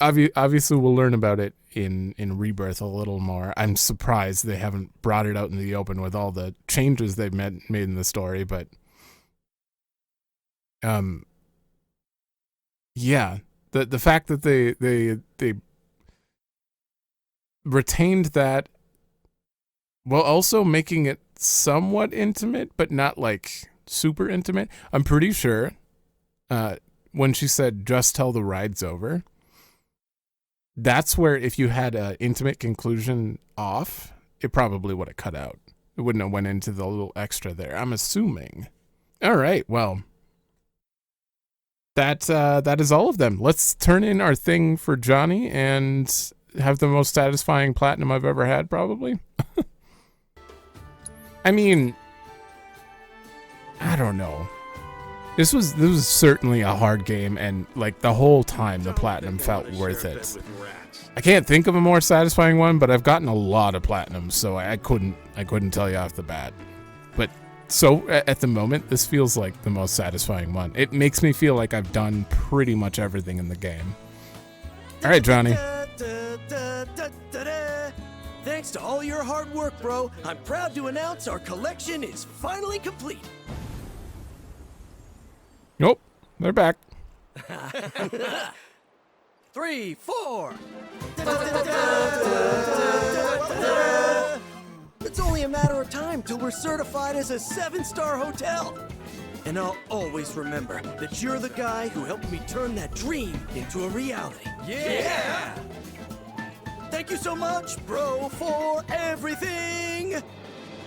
Obviously, we'll learn about it in Rebirth a little more. I'm surprised they haven't brought it out in the open with all the changes they've made in the story, but yeah, the fact that they retained that while also making it somewhat intimate, but not like super intimate. I'm pretty sure when she said just tell the ride's over, that's where if you had an intimate conclusion off, it probably would have cut out. It wouldn't have went into the little extra there, I'm assuming. All right, well, that is all of them. Let's turn in our thing for Johnny and have the most satisfying platinum I've ever had, probably. I mean, I don't know. This was certainly a hard game, and like the whole time the platinum felt worth it. I can't think of a more satisfying one, but I've gotten a lot of platinums, so I couldn't tell you off the bat. But so at the moment, this feels like the most satisfying one. It makes me feel like I've done pretty much everything in the game. All right, Johnny. Thanks to all your hard work, bro, I'm proud to announce our collection is finally complete. Nope, they're back. 3, 4. It's only a matter of time till we're certified as a 7-star hotel. And I'll always remember that you're the guy who helped me turn that dream into a reality. Yeah! Thank you so much, bro, for everything!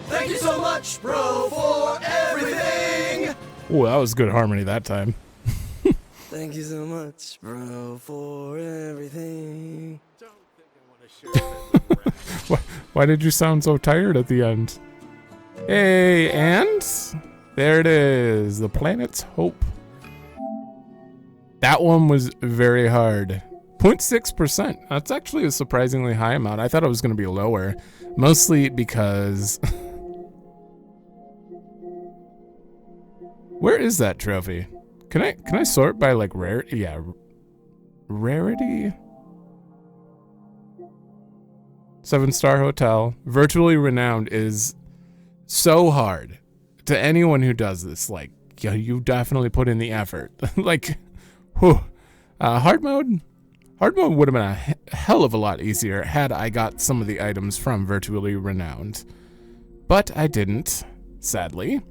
Thank you so much, bro, for everything! Oh, that was good harmony that time. Thank you so much, bro, for everything. Why did you sound so tired at the end? Hey, and there it is, the planet's hope. That one was very hard. 0.6%. That's actually a surprisingly high amount. I thought it was going to be lower, mostly because... Where is that trophy? Can I sort by like rarity? Yeah, rarity. 7-star hotel, virtually renowned is so hard to anyone who does this. Like, yeah, you definitely put in the effort. Like, whew. Hard mode would have been a hell of a lot easier had I got some of the items from virtually renowned, but I didn't, sadly.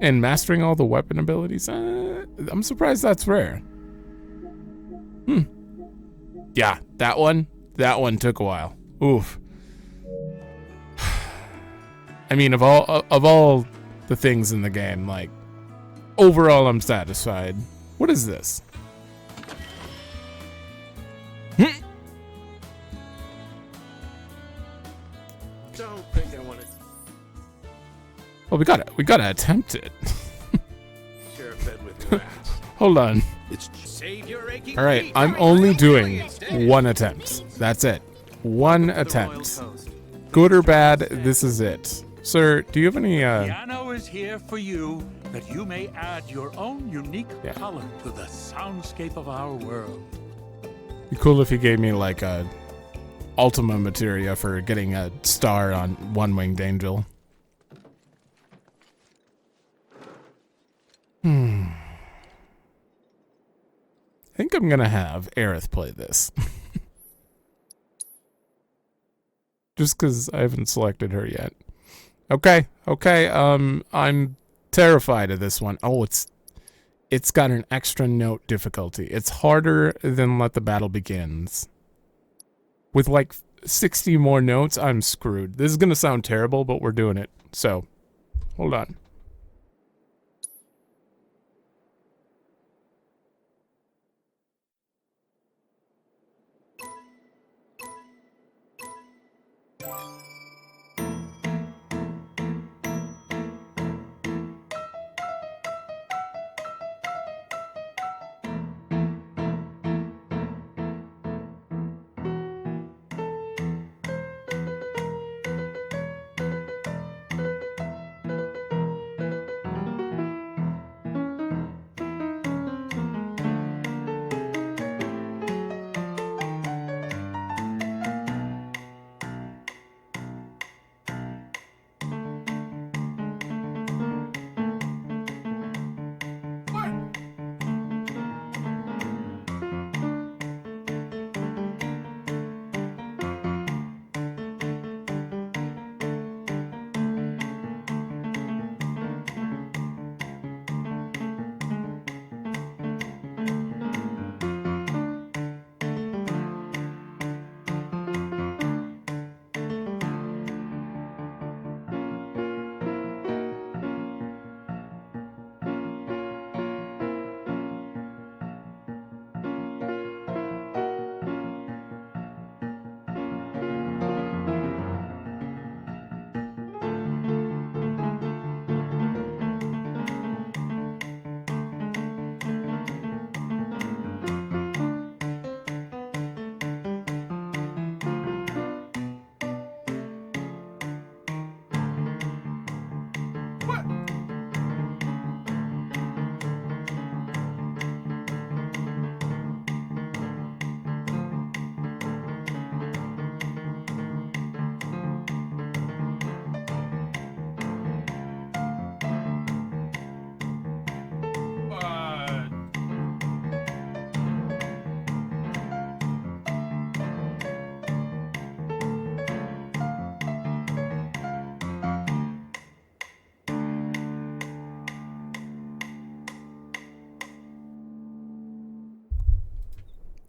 And mastering all the weapon abilities, I'm surprised that's rare. Yeah, that one took a while. Oof. I mean, of all the things in the game, like, overall I'm satisfied. What is this? Don't think I want to. Well, we gotta attempt it. Share a bed with rats. Hold on. Save your aching All right, I'm only doing one attempt. That's it. One attempt. Good or bad, this is it. Sir, do you have any Piano is here for you, that you may add your own unique color to the soundscape of our world. Be cool if you gave me like a Ultima materia for getting a star on One Winged Angel. I think I'm gonna have Aerith play this. Just because I haven't selected her yet. Okay, I'm terrified of this one. Oh, it's got an extra note difficulty. It's harder than Let the Battle Begins. With like 60 more notes, I'm screwed. This is gonna sound terrible, but we're doing it. So, hold on.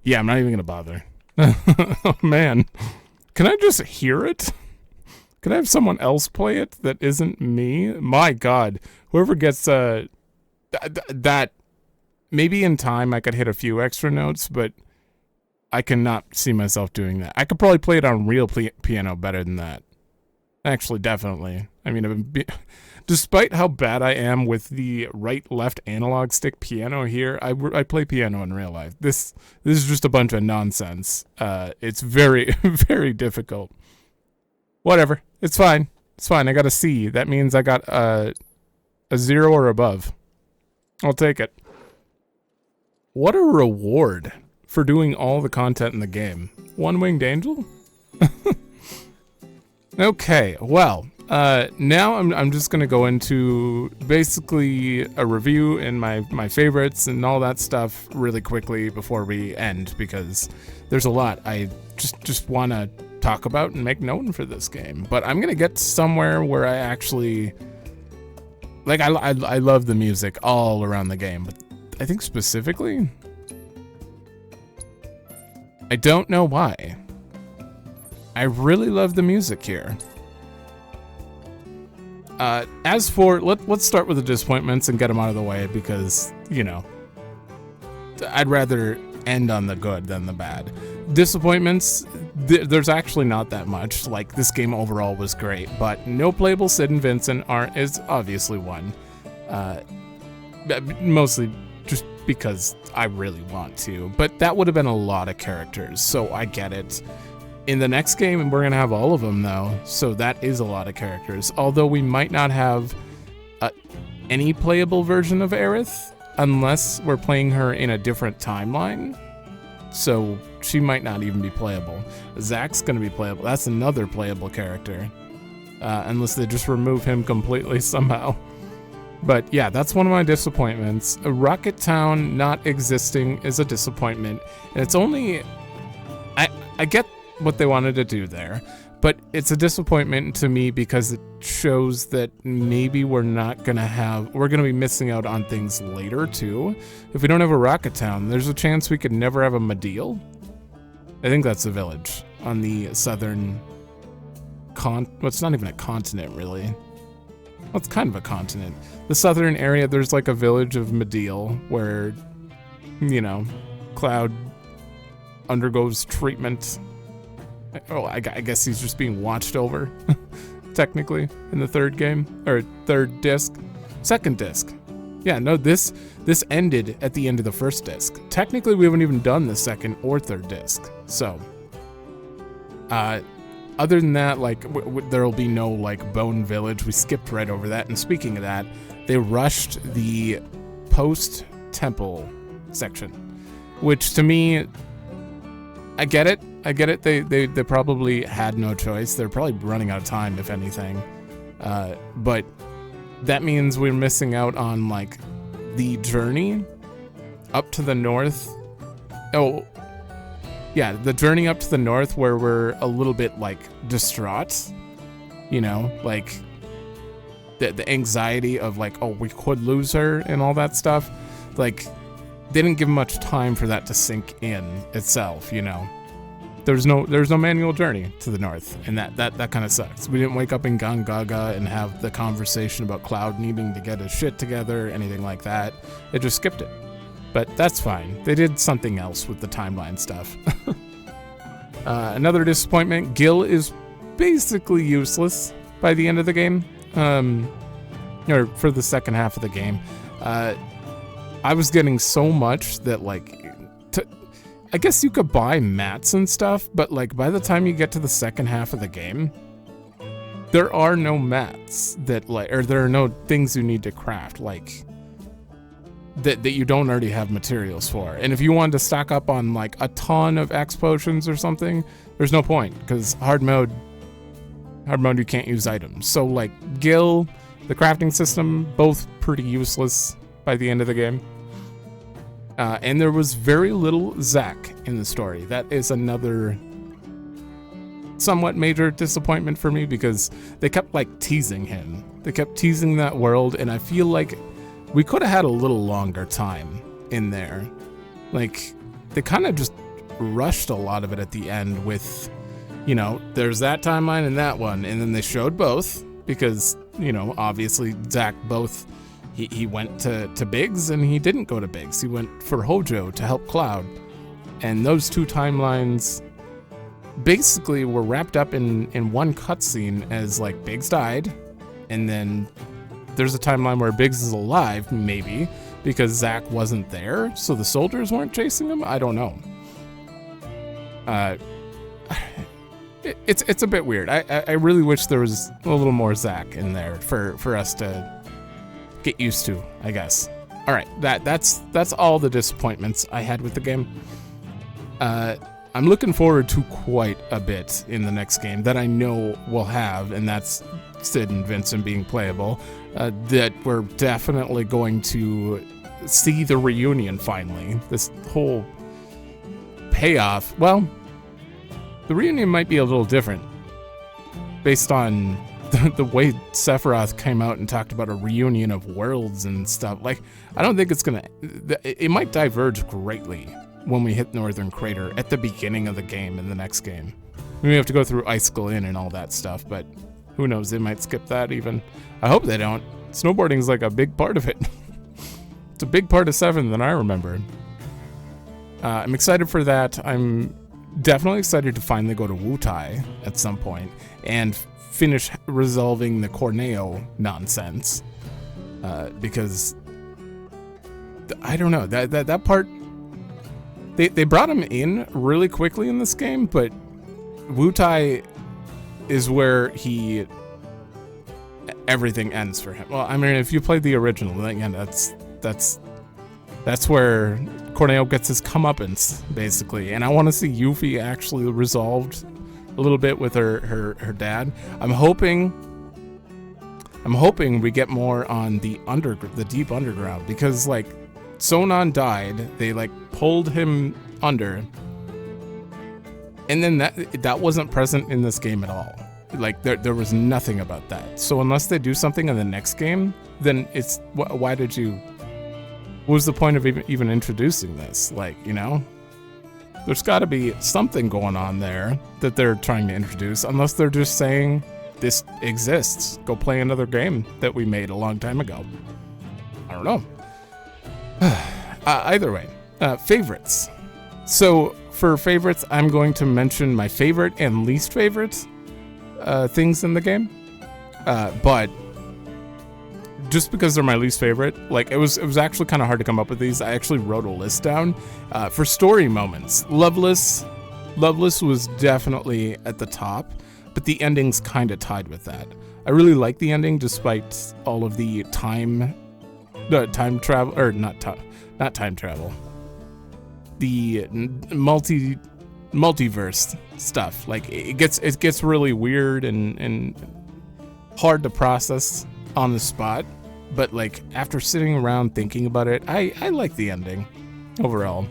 Yeah, I'm not even gonna bother. Oh man, can I just hear it? Can I have someone else play it that isn't me? My God, whoever gets that, maybe in time I could hit a few extra notes, but I cannot see myself doing that. I could probably play it on real piano better than that. Actually, definitely. I mean, despite how bad I am with the right-left analog stick piano here, I play piano in real life. This is just a bunch of nonsense. It's very, very difficult. Whatever. It's fine. It's fine. I got a C. That means I got a 0 or above. I'll take it. What a reward for doing all the content in the game. One-winged angel? Okay, well, now I'm just gonna go into basically a review and my favorites and all that stuff really quickly before we end, because there's a lot I just want to talk about and make known for this game. But I'm gonna get somewhere where I actually like. I love the music all around the game, but I think specifically, I don't know why. I really love the music here. As for, let's start with the disappointments and get them out of the way, because, you know, I'd rather end on the good than the bad. Disappointments, there's actually not that much. Like, this game overall was great, but no playable Sid and Vincent is obviously one. Mostly just because I really want to, but that would have been a lot of characters, so I get it. In the next game, we're going to have all of them, though, so that is a lot of characters. Although we might not have any playable version of Aerith, unless we're playing her in a different timeline. So she might not even be playable. Zack's going to be playable. That's another playable character. Unless they just remove him completely somehow. But yeah, that's one of my disappointments. Rocket Town not existing is a disappointment. And it's only... I get what they wanted to do there, but it's a disappointment to me because it shows that maybe we're gonna be missing out on things later too. If we don't have a Rocket Town, there's a chance we could never have a Medeal. I think that's a village on the southern well, it's not even a continent really. Well, it's kind of a continent. The southern area, there's like a village of Medeal where, you know, Cloud undergoes treatment. Oh, I guess he's just being watched over, technically, in the third game, or third disc, second disc. Yeah, no, this ended at the end of the first disc. Technically, we haven't even done the second or third disc. So, other than that, like, there'll be no, like, Bone Village. We skipped right over that. And speaking of that, they rushed the post-temple section, which to me, I get it. They probably had no choice. They're probably running out of time, if anything. But that means we're missing out on, like, the journey up to the north. Oh, yeah, the journey up to the north where we're a little bit, like, distraught. You know, like, the anxiety of, like, oh, we could lose her and all that stuff. Like, they didn't give much time for that to sink in itself, you know. There's no manual journey to the north, and that kind of sucks. We didn't wake up in Gongaga and have the conversation about Cloud needing to get his shit together, anything like that. It just skipped it. But that's fine. They did something else with the timeline stuff. Another disappointment, Gil is basically useless by the end of the game. Or for the second half of the game. I was getting so much that, like... I guess you could buy mats and stuff, but like by the time you get to the second half of the game, there are no mats that like, or there are no things you need to craft like that you don't already have materials for. And if you wanted to stock up on like a ton of X potions or something, there's no point because hard mode you can't use items. So like Gil, the crafting system, both pretty useless by the end of the game. And there was very little Zack in the story. That is another somewhat major disappointment for me because they kept like teasing him. They kept teasing that world, and I feel like we could have had a little longer time in there. Like, they kind of just rushed a lot of it at the end with, you know, there's that timeline and that one, and then they showed both because, you know, obviously Zack both, he went to Biggs and he didn't go to Biggs. He went for Hojo to help Cloud, and those two timelines basically were wrapped up in one cutscene as like Biggs died, and then there's a timeline where Biggs is alive, maybe, because Zack wasn't there, so the soldiers weren't chasing him? I don't know. It's a bit weird. I really wish there was a little more Zack in there for us to get used to, I guess. All right, that's all the disappointments I had with the game. I'm looking forward to quite a bit in the next game that I know we'll have, and that's Sid and Vincent being playable. That we're definitely going to see the reunion finally. This whole payoff, well, the reunion might be a little different based on the way Sephiroth came out and talked about a reunion of worlds and stuff. Like, I don't think it's gonna, it might diverge greatly when we hit Northern Crater at the beginning of the game in the next game. We have to go through Icicle Inn and all that stuff, but who knows, they might skip that even. I hope they don't. Snowboarding's like a big part of it. It's a big part of 7 than I remember. I'm excited for that. I'm definitely excited to finally go to Wutai at some point and finish resolving the Corneo nonsense. Because I don't know, that part, they brought him in really quickly in this game, but Wutai is where everything ends for him. Well, I mean, if you played the original, then again, that's where Corneo gets his comeuppance, basically. And I want to see Yuffie actually resolved a little bit with her dad. I'm hoping we get more on the deep underground, because like Sonon died, they like pulled him under, and then that wasn't present in this game at all. Like there was nothing about that. So unless they do something in the next game, then it's why did you? What was the point of even introducing this? Like, you know, there's got to be something going on there that they're trying to introduce, unless they're just saying this exists. Go play another game that we made a long time ago. I don't know. Either way, favorites. So for favorites, I'm going to mention my favorite and least favorite things in the game. But just because they're my least favorite, like it was actually kind of hard to come up with these. I actually wrote a list down for story moments. Loveless was definitely at the top, but the ending's kind of tied with that. I really like the ending despite all of the time travel, or not time travel. The multiverse stuff. Like it gets really weird and hard to process on the spot, but like after sitting around thinking about it, I like the ending overall.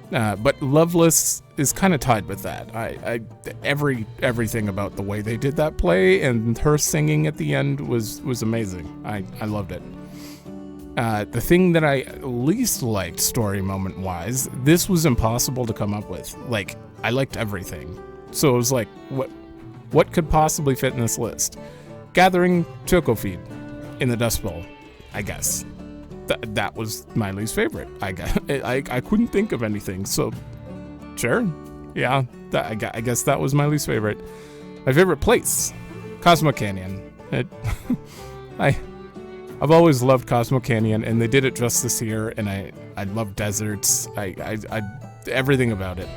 But Loveless is kind of tied with that. Everything about the way they did that play and her singing at the end was amazing. I loved it. The thing that I least liked story moment wise, this was impossible to come up with. Like, I liked everything, so it was like, what could possibly fit in this list? Gathering Choco Feed in the Dust Bowl, I guess. That was my least favorite. I couldn't think of anything, so sure, yeah. I guess that was my least favorite. My favorite place, Cosmo Canyon. I've always loved Cosmo Canyon, and they did it justice here. And I love deserts. Everything about it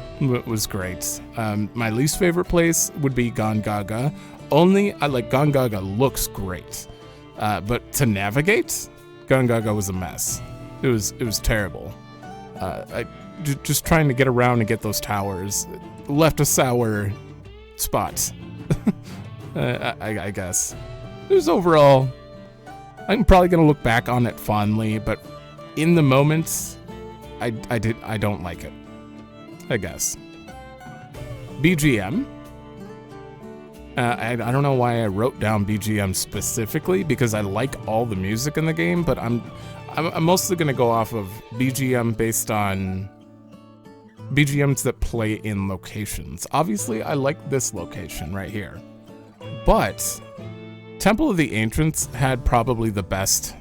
was great. My least favorite place would be Gongaga. Gongaga looks great, but to navigate, Gongaga was a mess. It was terrible. Just trying to get around and get those towers left a sour spot. I guess it was overall. I'm probably gonna look back on it fondly, but in the moment, I don't like it. I guess. BGM. I don't know why I wrote down BGM specifically, because I like all the music in the game, but I'm mostly gonna go off of BGM based on BGMs that play in locations. Obviously, I like this location right here. But Temple of the Ancients had probably the best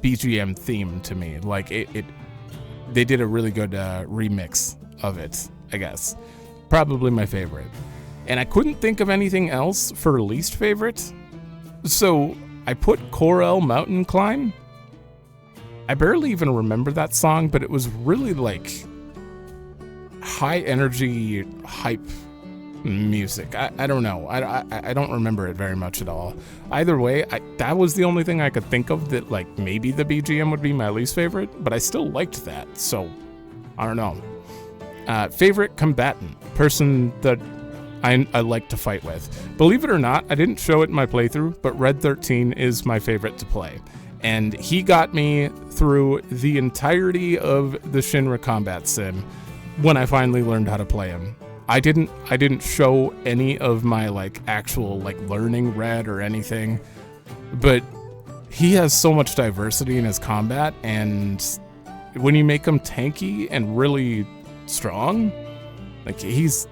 BGM theme to me. Like, they did a really good remix of it, I guess. Probably my favorite. And I couldn't think of anything else for least favorite. So I put Corel Mountain Climb. I barely even remember that song, but it was really like high energy hype music. I don't know. I don't remember it very much at all. Either way, that was the only thing I could think of that like maybe the BGM would be my least favorite, but I still liked that. So I don't know. Favorite combatant, person that I like to fight with. Believe it or not, I didn't show it in my playthrough, but Red 13 is my favorite to play. And he got me through the entirety of the Shinra Combat Sim when I finally learned how to play him. I didn't show any of my like actual like learning Red or anything, but he has so much diversity in his combat, and when you make him tanky and really strong, like he's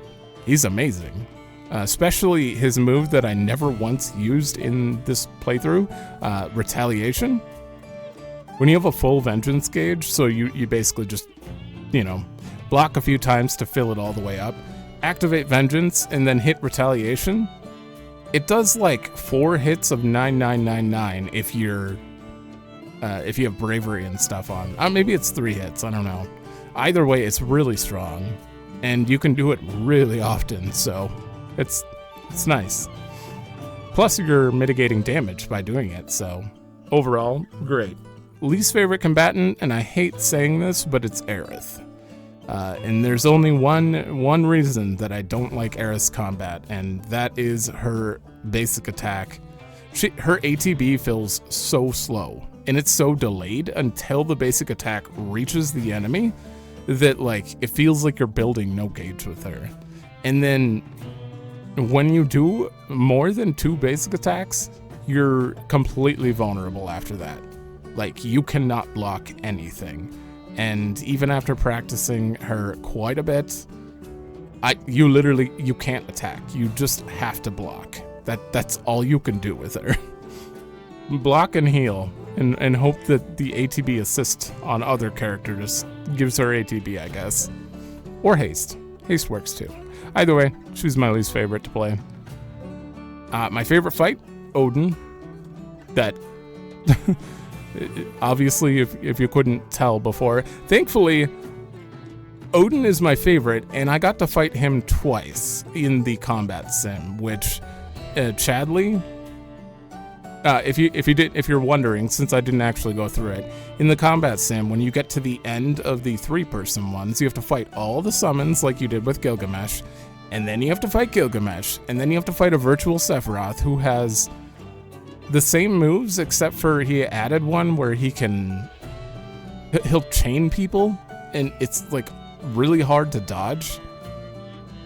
amazing. Especially his move that I never once used in this playthrough, Retaliation. When you have a full vengeance gauge, so you basically just, you know, block a few times to fill it all the way up, activate vengeance, and then hit Retaliation. It does like 4 hits of 9999 if you have bravery and stuff on. Maybe it's 3 hits, I don't know. Either way, it's really strong, and you can do it really often, so it's nice. Plus, you're mitigating damage by doing it, so overall, great. Least favorite combatant, and I hate saying this, but it's Aerith. And there's only one reason that I don't like Aerith's combat, and that is her basic attack. Her ATB feels so slow, and it's so delayed until the basic attack reaches the enemy that like it feels like you're building no gauge with her. And then when you do more than 2 basic attacks, you're completely vulnerable after that. Like, you cannot block anything. And even after practicing her quite a bit, you can't attack. You just have to block. That's all you can do with her. Block and heal, and hope that the ATB assist on other characters gives her ATB, I guess. Or haste. Haste works too. Either way, she's my least favorite to play. My favorite fight, Odin. That, obviously, if you couldn't tell before, thankfully, Odin is my favorite, and I got to fight him twice in the combat sim, which Chadley. If you're wondering, since I didn't actually go through it, in the combat sim, when you get to the end of the 3-person ones, you have to fight all the summons like you did with Gilgamesh, and then you have to fight Gilgamesh, and then you have to fight a virtual Sephiroth who has the same moves, except for he added one where he'll chain people, and it's like really hard to dodge,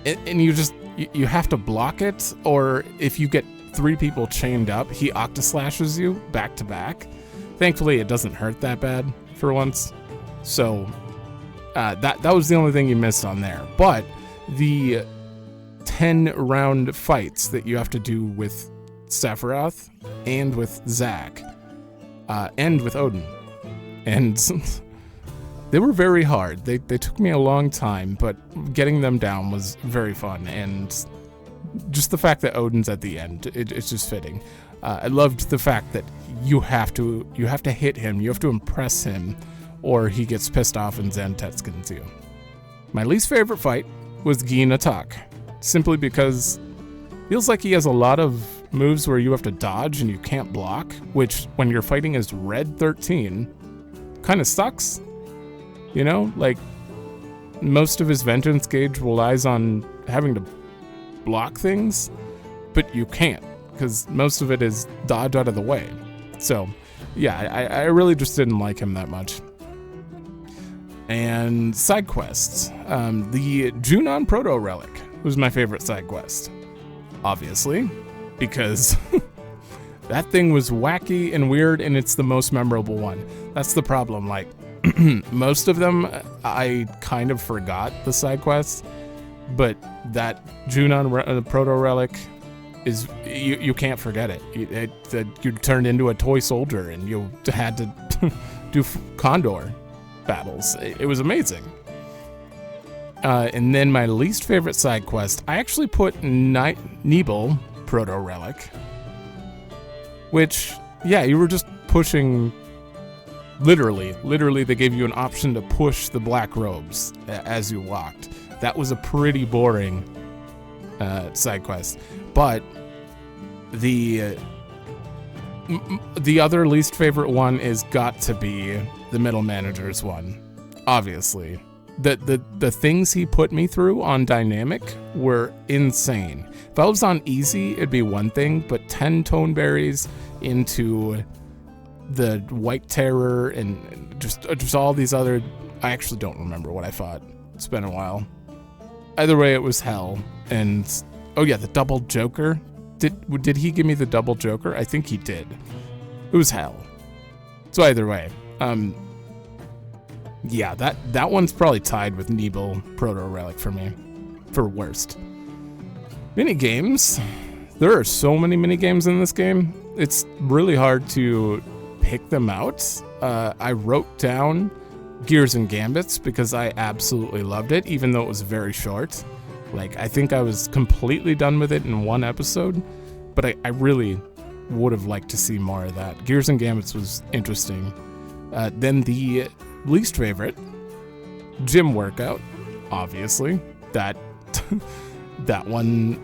and you have to block it, or if you get 3 people chained up, he octa-slashes you back to back. Thankfully, it doesn't hurt that bad for once. So that was the only thing you missed on there. But the 10-round fights that you have to do with Sephiroth and with Zack and with Odin, and they were very hard. They took me a long time, but getting them down was very fun, and just the fact that Odin's at the end, it's just fitting. I loved the fact that you have to hit him, you have to impress him, or he gets pissed off and Zen Tetskins you. My least favorite fight was Gin Attack, simply because it feels like he has a lot of moves where you have to dodge and you can't block, which when you're fighting as Red 13 kind of sucks. You know, like most of his vengeance gauge relies on having to block things, but you can't because most of it is dodge out of the way. So yeah, I really just didn't like him that much. And side quests, the Junon Proto Relic was my favorite side quest, obviously, because that thing was wacky and weird, and it's the most memorable one. That's the problem. Like most of them I kind of forgot the side quests, but that Junon proto relic is you can't forget it. You turned into a toy soldier and you had to do Condor battles. It was amazing. And then my least favorite side quest, I actually put Nebel proto relic, which, yeah, you were just pushing. Literally, they gave you an option to push the black robes as you walked. That was a pretty boring side quest. But the other least favorite one is got to be the middle manager's one. Obviously, the things he put me through on dynamic were insane. If I was on easy, it'd be one thing, but 10 tone berries into the White Terror and just all these other, I actually don't remember what I fought. It's been a while. Either way, it was hell. And oh yeah, the double Joker. Did he give me the double Joker? I think he did. It was hell. So either way, yeah, that one's probably tied with Nebel proto relic for me, for worst. Mini games. There are so many mini games in this game. It's really hard to pick them out. I wrote down Gears and Gambits because I absolutely loved it, even though it was very short. Like, I think I was completely done with it in one episode, but I really would have liked to see more of that. Gears and Gambits was interesting. Then the least favorite, Gym Workout, obviously. That that one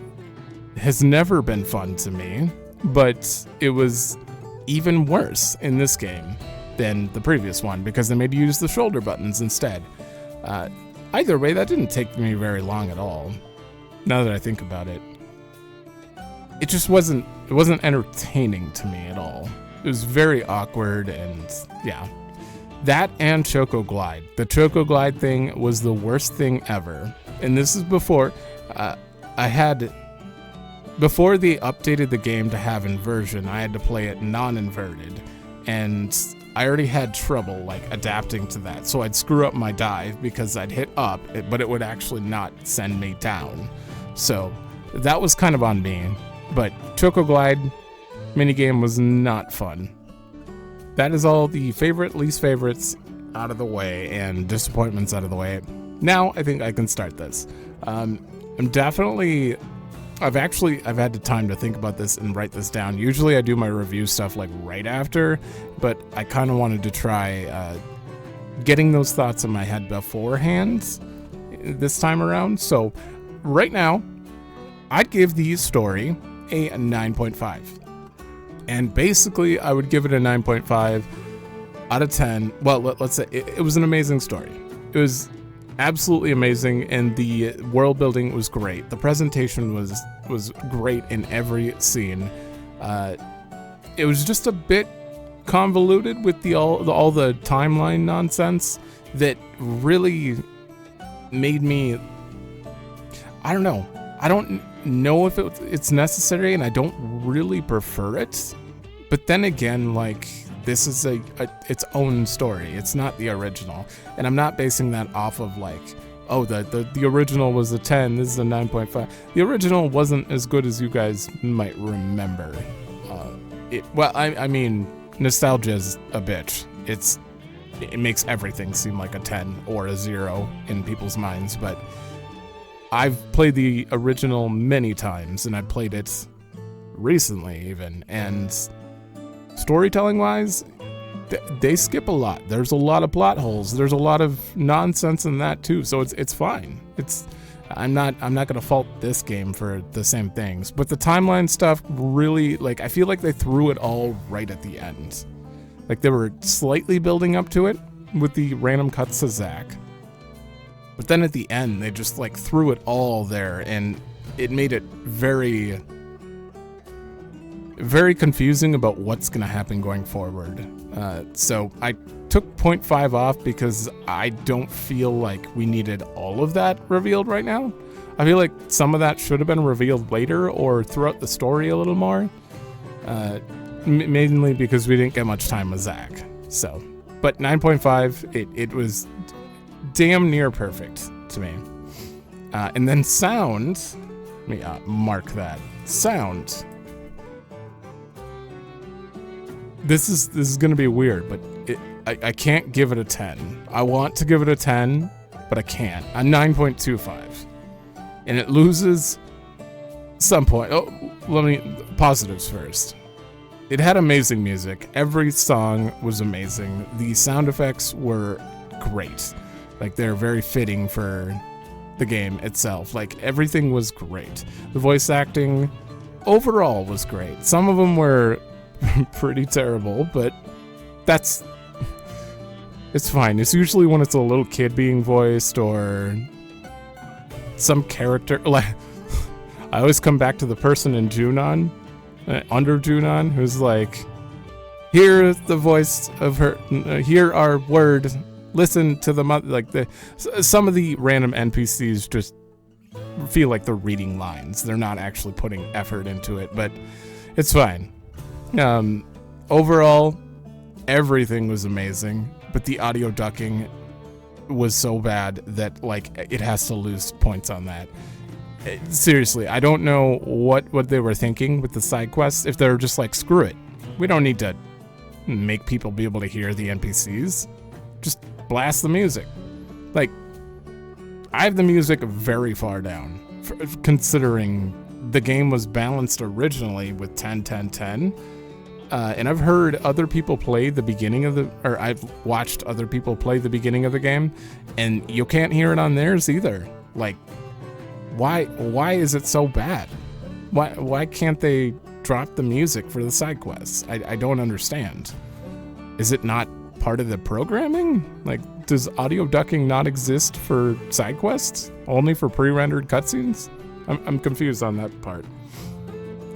has never been fun to me, but it was even worse in this game than the previous one because they made you use the shoulder buttons instead. Either way, that didn't take me very long at all. Now that I think about it, it just wasn't entertaining to me at all. It was very awkward, and yeah. That and Choco Glide. The Choco Glide thing was the worst thing ever. And this is before before they updated the game to have inversion, I had to play it non-inverted, and I already had trouble like adapting to that. So I'd screw up my dive because I'd hit up, but it would actually not send me down. So that was kind of on me. But Choco Glide minigame was not fun. That is all the least favorites out of the way and disappointments out of the way. Now I think I can start this. I've had the time to think about this and write this down. Usually I do my review stuff like right after, but I kind of wanted to try getting those thoughts in my head beforehand this time around. So right now, I'd give the story a 9.5. And basically, I would give it a 9.5 out of 10. Well, let's say it was an amazing story. It was absolutely amazing, and the world building was great. The presentation was great in every scene. It was just a bit convoluted with all the timeline nonsense that really made me, I don't know. I don't know if it's necessary, and I don't really prefer it. But then again, like, this is its own story. It's not the original, and I'm not basing that off of like, oh, the original was a 10. This is a 9.5. The original wasn't as good as you guys might remember. I mean, nostalgia is a bitch. It makes everything seem like a 10 or a 0 in people's minds, but I've played the original many times, and I played it recently even, and storytelling-wise, they skip a lot. There's a lot of plot holes. There's a lot of nonsense in that too, so it's fine. I'm not gonna fault this game for the same things, but the timeline stuff really, like, I feel like they threw it all right at the end. Like, they were slightly building up to it with the random cuts to Zack. But then at the end, they just like threw it all there, and it made it very, very confusing about what's going to happen going forward. So I took 0.5 off because I don't feel like we needed all of that revealed right now. I feel like some of that should have been revealed later or throughout the story a little more. Mainly because we didn't get much time with Zack. So But 9.5, it was damn near perfect to me. And then sound, let me mark that. Sound. This is gonna be weird, but I can't give it a 10. I want to give it a 10, but I can't. A 9.25. And it loses some point. Oh, let me, positives first. It had amazing music. Every song was amazing. The sound effects were great. Like, they're very fitting for the game itself. Like, everything was great. The voice acting overall was great. Some of them were pretty terrible, but it's fine. It's usually when it's a little kid being voiced or some character. Like, I always come back to the person in Junon, under Junon, who's like, hear the voice of her, hear our word, listen to the mother. Like, some of the random NPCs just feel like they're reading lines. They're not actually putting effort into it, but it's fine. Overall, everything was amazing, but the audio ducking was so bad that, like, it has to lose points on that. Seriously, I don't know what they were thinking with the side quests. If they're just like, screw it, we don't need to make people be able to hear the NPCs, just blast the music. Like, I have the music very far down, considering the game was balanced originally with 10-10-10. And I've heard other people play the beginning of I've watched other people play the beginning of the game, and you can't hear it on theirs either. Like, why is it so bad? Why can't they drop the music for the side quests? I don't understand. Is it not part of the programming? Like, does audio ducking not exist for side quests? Only for pre-rendered cutscenes? I'm confused on that part.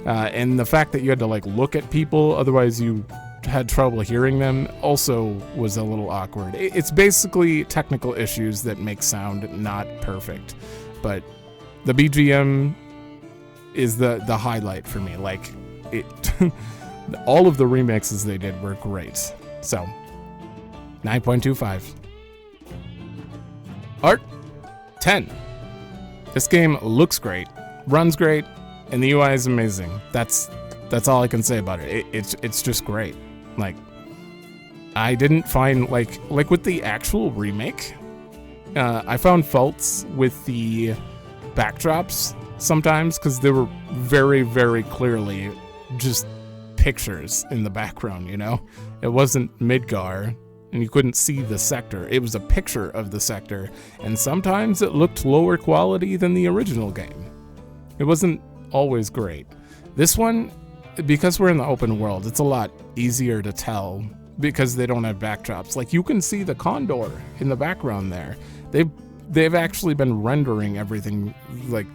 And the fact that you had to, like, look at people, otherwise you had trouble hearing them, also was a little awkward. It's basically technical issues that make sound not perfect. But the BGM is the highlight for me. Like, it all of the remixes they did were great. So 9.25. Art 10. This game looks great, runs great, and the UI is amazing. That's all I can say about it. It's just great. Like, I didn't find, like with the actual remake, I found faults with the backdrops sometimes, because they were very, very clearly just pictures in the background, you know? It wasn't Midgar, and you couldn't see the sector. It was a picture of the sector, and sometimes it looked lower quality than the original game. It wasn't always great. This one, because we're in the open world, it's a lot easier to tell because they don't have backdrops. Like, you can see the condor in the background there. They've actually been rendering everything, like,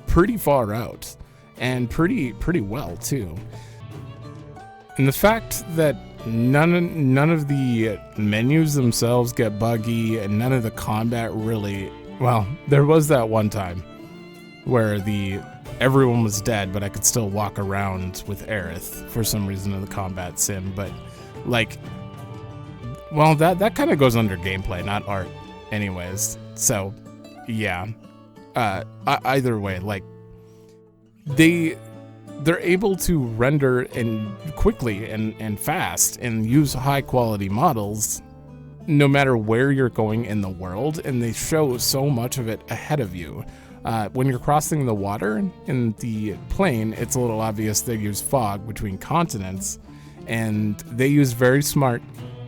pretty far out, and pretty well too. And the fact that none of the menus themselves get buggy, and none of the combat really, well, there was that one time where everyone was dead, but I could still walk around with Aerith for some reason in the combat sim. But, like, well, that kind of goes under gameplay, not art, anyways. So, yeah. Either way, like, they're able to render quickly and fast and use high quality models no matter where you're going in the world, and they show so much of it ahead of you. When you're crossing the water in the plane, it's a little obvious they use fog between continents, and they use very smart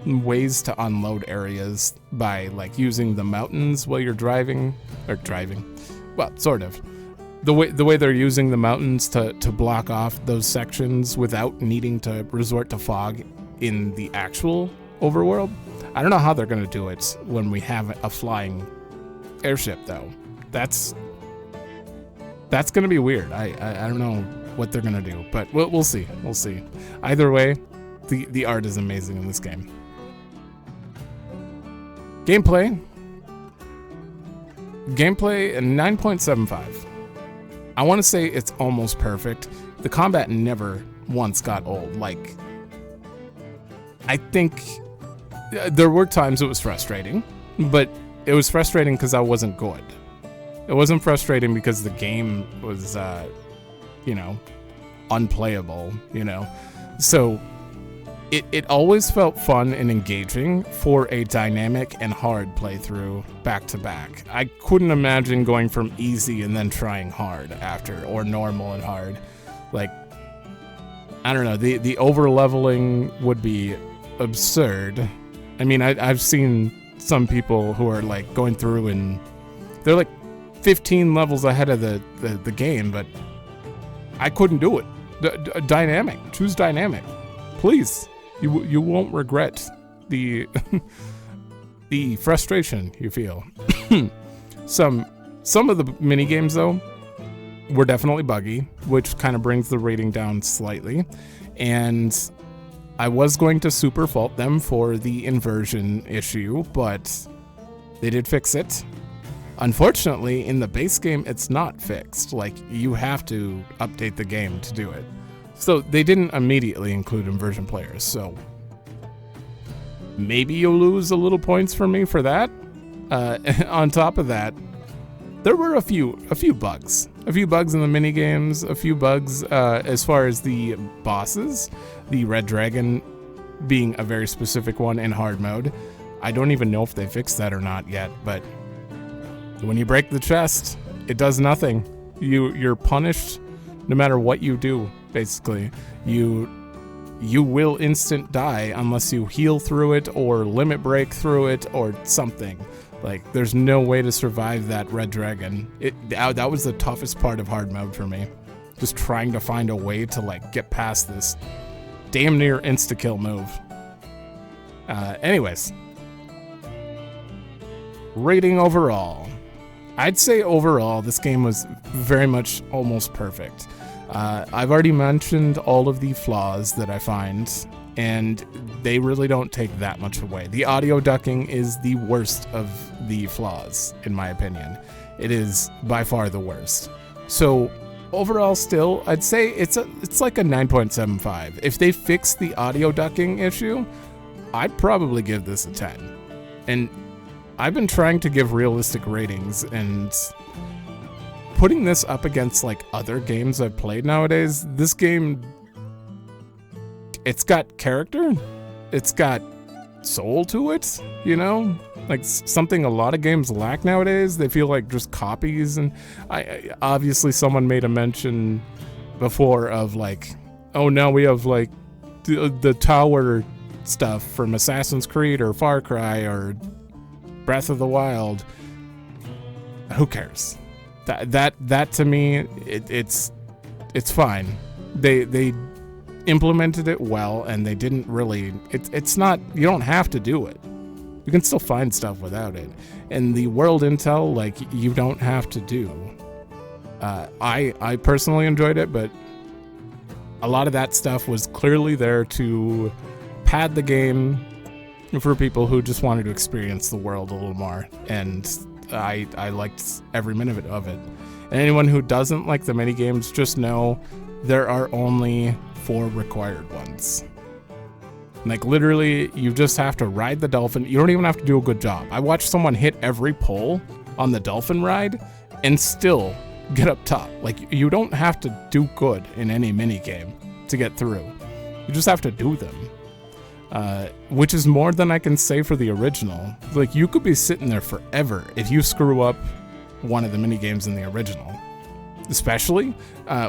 ways to unload areas by, like, using the mountains while you're driving. Well, sort of. The way they're using the mountains to block off those sections without needing to resort to fog in the actual overworld. I don't know how they're going to do it when we have a flying airship, though. That's going to be weird. I don't know what they're going to do, but we'll see. We'll see. Either way, the art is amazing in this game. Gameplay 9.75. I want to say it's almost perfect. The combat never once got old. Like, I think there were times it was frustrating, but it was frustrating because I wasn't good. It wasn't frustrating because the game was, you know, unplayable, you know. So it always felt fun and engaging for a dynamic and hard playthrough back to back. I couldn't imagine going from easy and then trying hard after, or normal and hard. Like, I don't know, the over leveling would be absurd. I mean, I've seen some people who are like going through and they're like 15 levels ahead of the game, but I couldn't do it. Dynamic, choose dynamic, please. You won't regret the the frustration you feel. Some of the mini games though were definitely buggy, which kind of brings the rating down slightly, and I was going to super fault them for the inversion issue, but they did fix it. Unfortunately, in the base game, it's not fixed. Like, you have to update the game to do it. So they didn't immediately include inversion players, so maybe you'll lose a little points for me for that. On top of that, there were a few bugs. A few bugs in the mini games, a few bugs as far as the bosses, the Red Dragon being a very specific one in hard mode. I don't even know if they fixed that or not yet, but when you break the chest, it does nothing. You're punished no matter what you do, basically. You will instant die unless you heal through it or limit break through it or something. Like, there's no way to survive that Red Dragon. That was the toughest part of hard mode for me. Just trying to find a way to like get past this damn near insta-kill move. Anyways. Rating overall. I'd say overall, this game was very much almost perfect. I've already mentioned all of the flaws that I find, and they really don't take that much away. The audio ducking is the worst of the flaws, in my opinion. It is by far the worst. So overall still, I'd say it's like a 9.75. If they fix the audio ducking issue, I'd probably give this a 10. And I've been trying to give realistic ratings, and putting this up against like other games I've played nowadays, this game, it's got character, it's got soul to it, you know? Like something a lot of games lack nowadays. They feel like just copies, and I obviously someone made a mention before of like, oh, now we have like the tower stuff from Assassin's Creed or Far Cry or Breath of the Wild. Who cares? That to me, it's fine. They implemented it well, and they didn't really. It's not. You don't have to do it. You can still find stuff without it. And the world intel, like, you don't have to do. I personally enjoyed it, but a lot of that stuff was clearly there to pad the game for people who just wanted to experience the world a little more. And I liked every minute of it. And anyone who doesn't like the minigames, just know there are only 4 required ones. Like, literally, you just have to ride the dolphin. You don't even have to do a good job. I watched someone hit every pole on the dolphin ride and still get up top. Like, you don't have to do good in any minigame to get through. You just have to do them. Which is more than I can say for the original. Like, you could be sitting there forever if you screw up one of the minigames in the original. Especially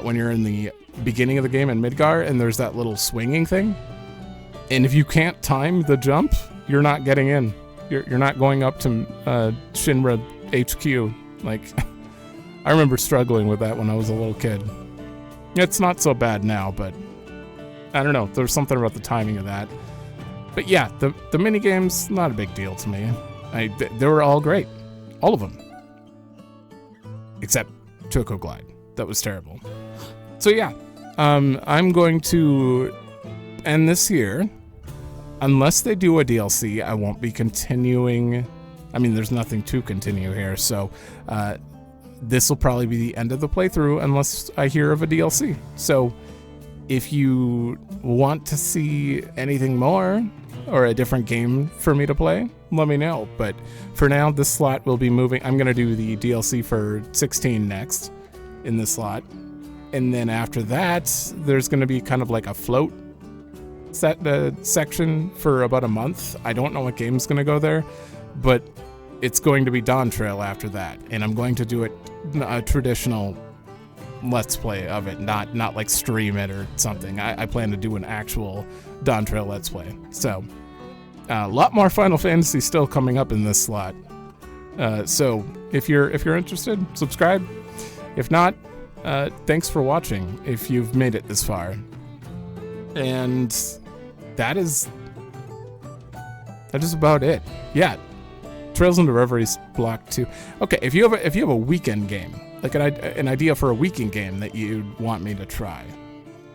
when you're in the beginning of the game in Midgar and there's that little swinging thing. And if you can't time the jump, you're not getting in. You're not going up to Shinra HQ. Like, I remember struggling with that when I was a little kid. It's not so bad now, but I don't know. There's something about the timing of that. But yeah, the minigames, not a big deal to me. They were all great. All of them. Except Choco Glide. That was terrible. So yeah, I'm going to end this here. Unless they do a DLC, I won't be continuing. I mean, there's nothing to continue here, so this will probably be the end of the playthrough unless I hear of a DLC. So if you want to see anything more or a different game for me to play, let me know. But for now, this slot will be moving. I'm going to do the DLC for 16 next in this slot. And then after that, there's going to be kind of like a float section for about a month. I don't know what game's going to go there, but it's going to be Dawn Trail after that. And I'm going to do it a traditional Let's Play of it, not like stream it or something. I plan to do an actual Dawn Trail Let's Play. So a lot more Final Fantasy still coming up in this slot. So if you're interested, subscribe. If not, thanks for watching if you've made it this far. And that is about it. Yeah, Trails into Reverie's block 2. Okay, if you have a weekend game, like an idea for a weekend game that you'd want me to try,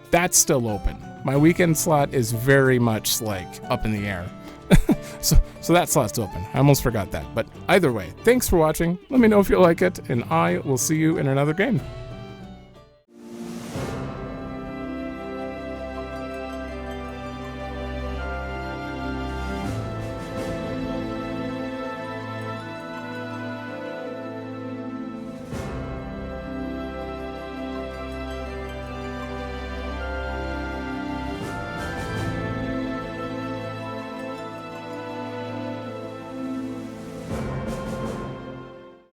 that's still open. My weekend slot is very much like up in the air. so that slot's open. I almost forgot that. But either way, thanks for watching. Let me know if you like it, and I will see you in another game.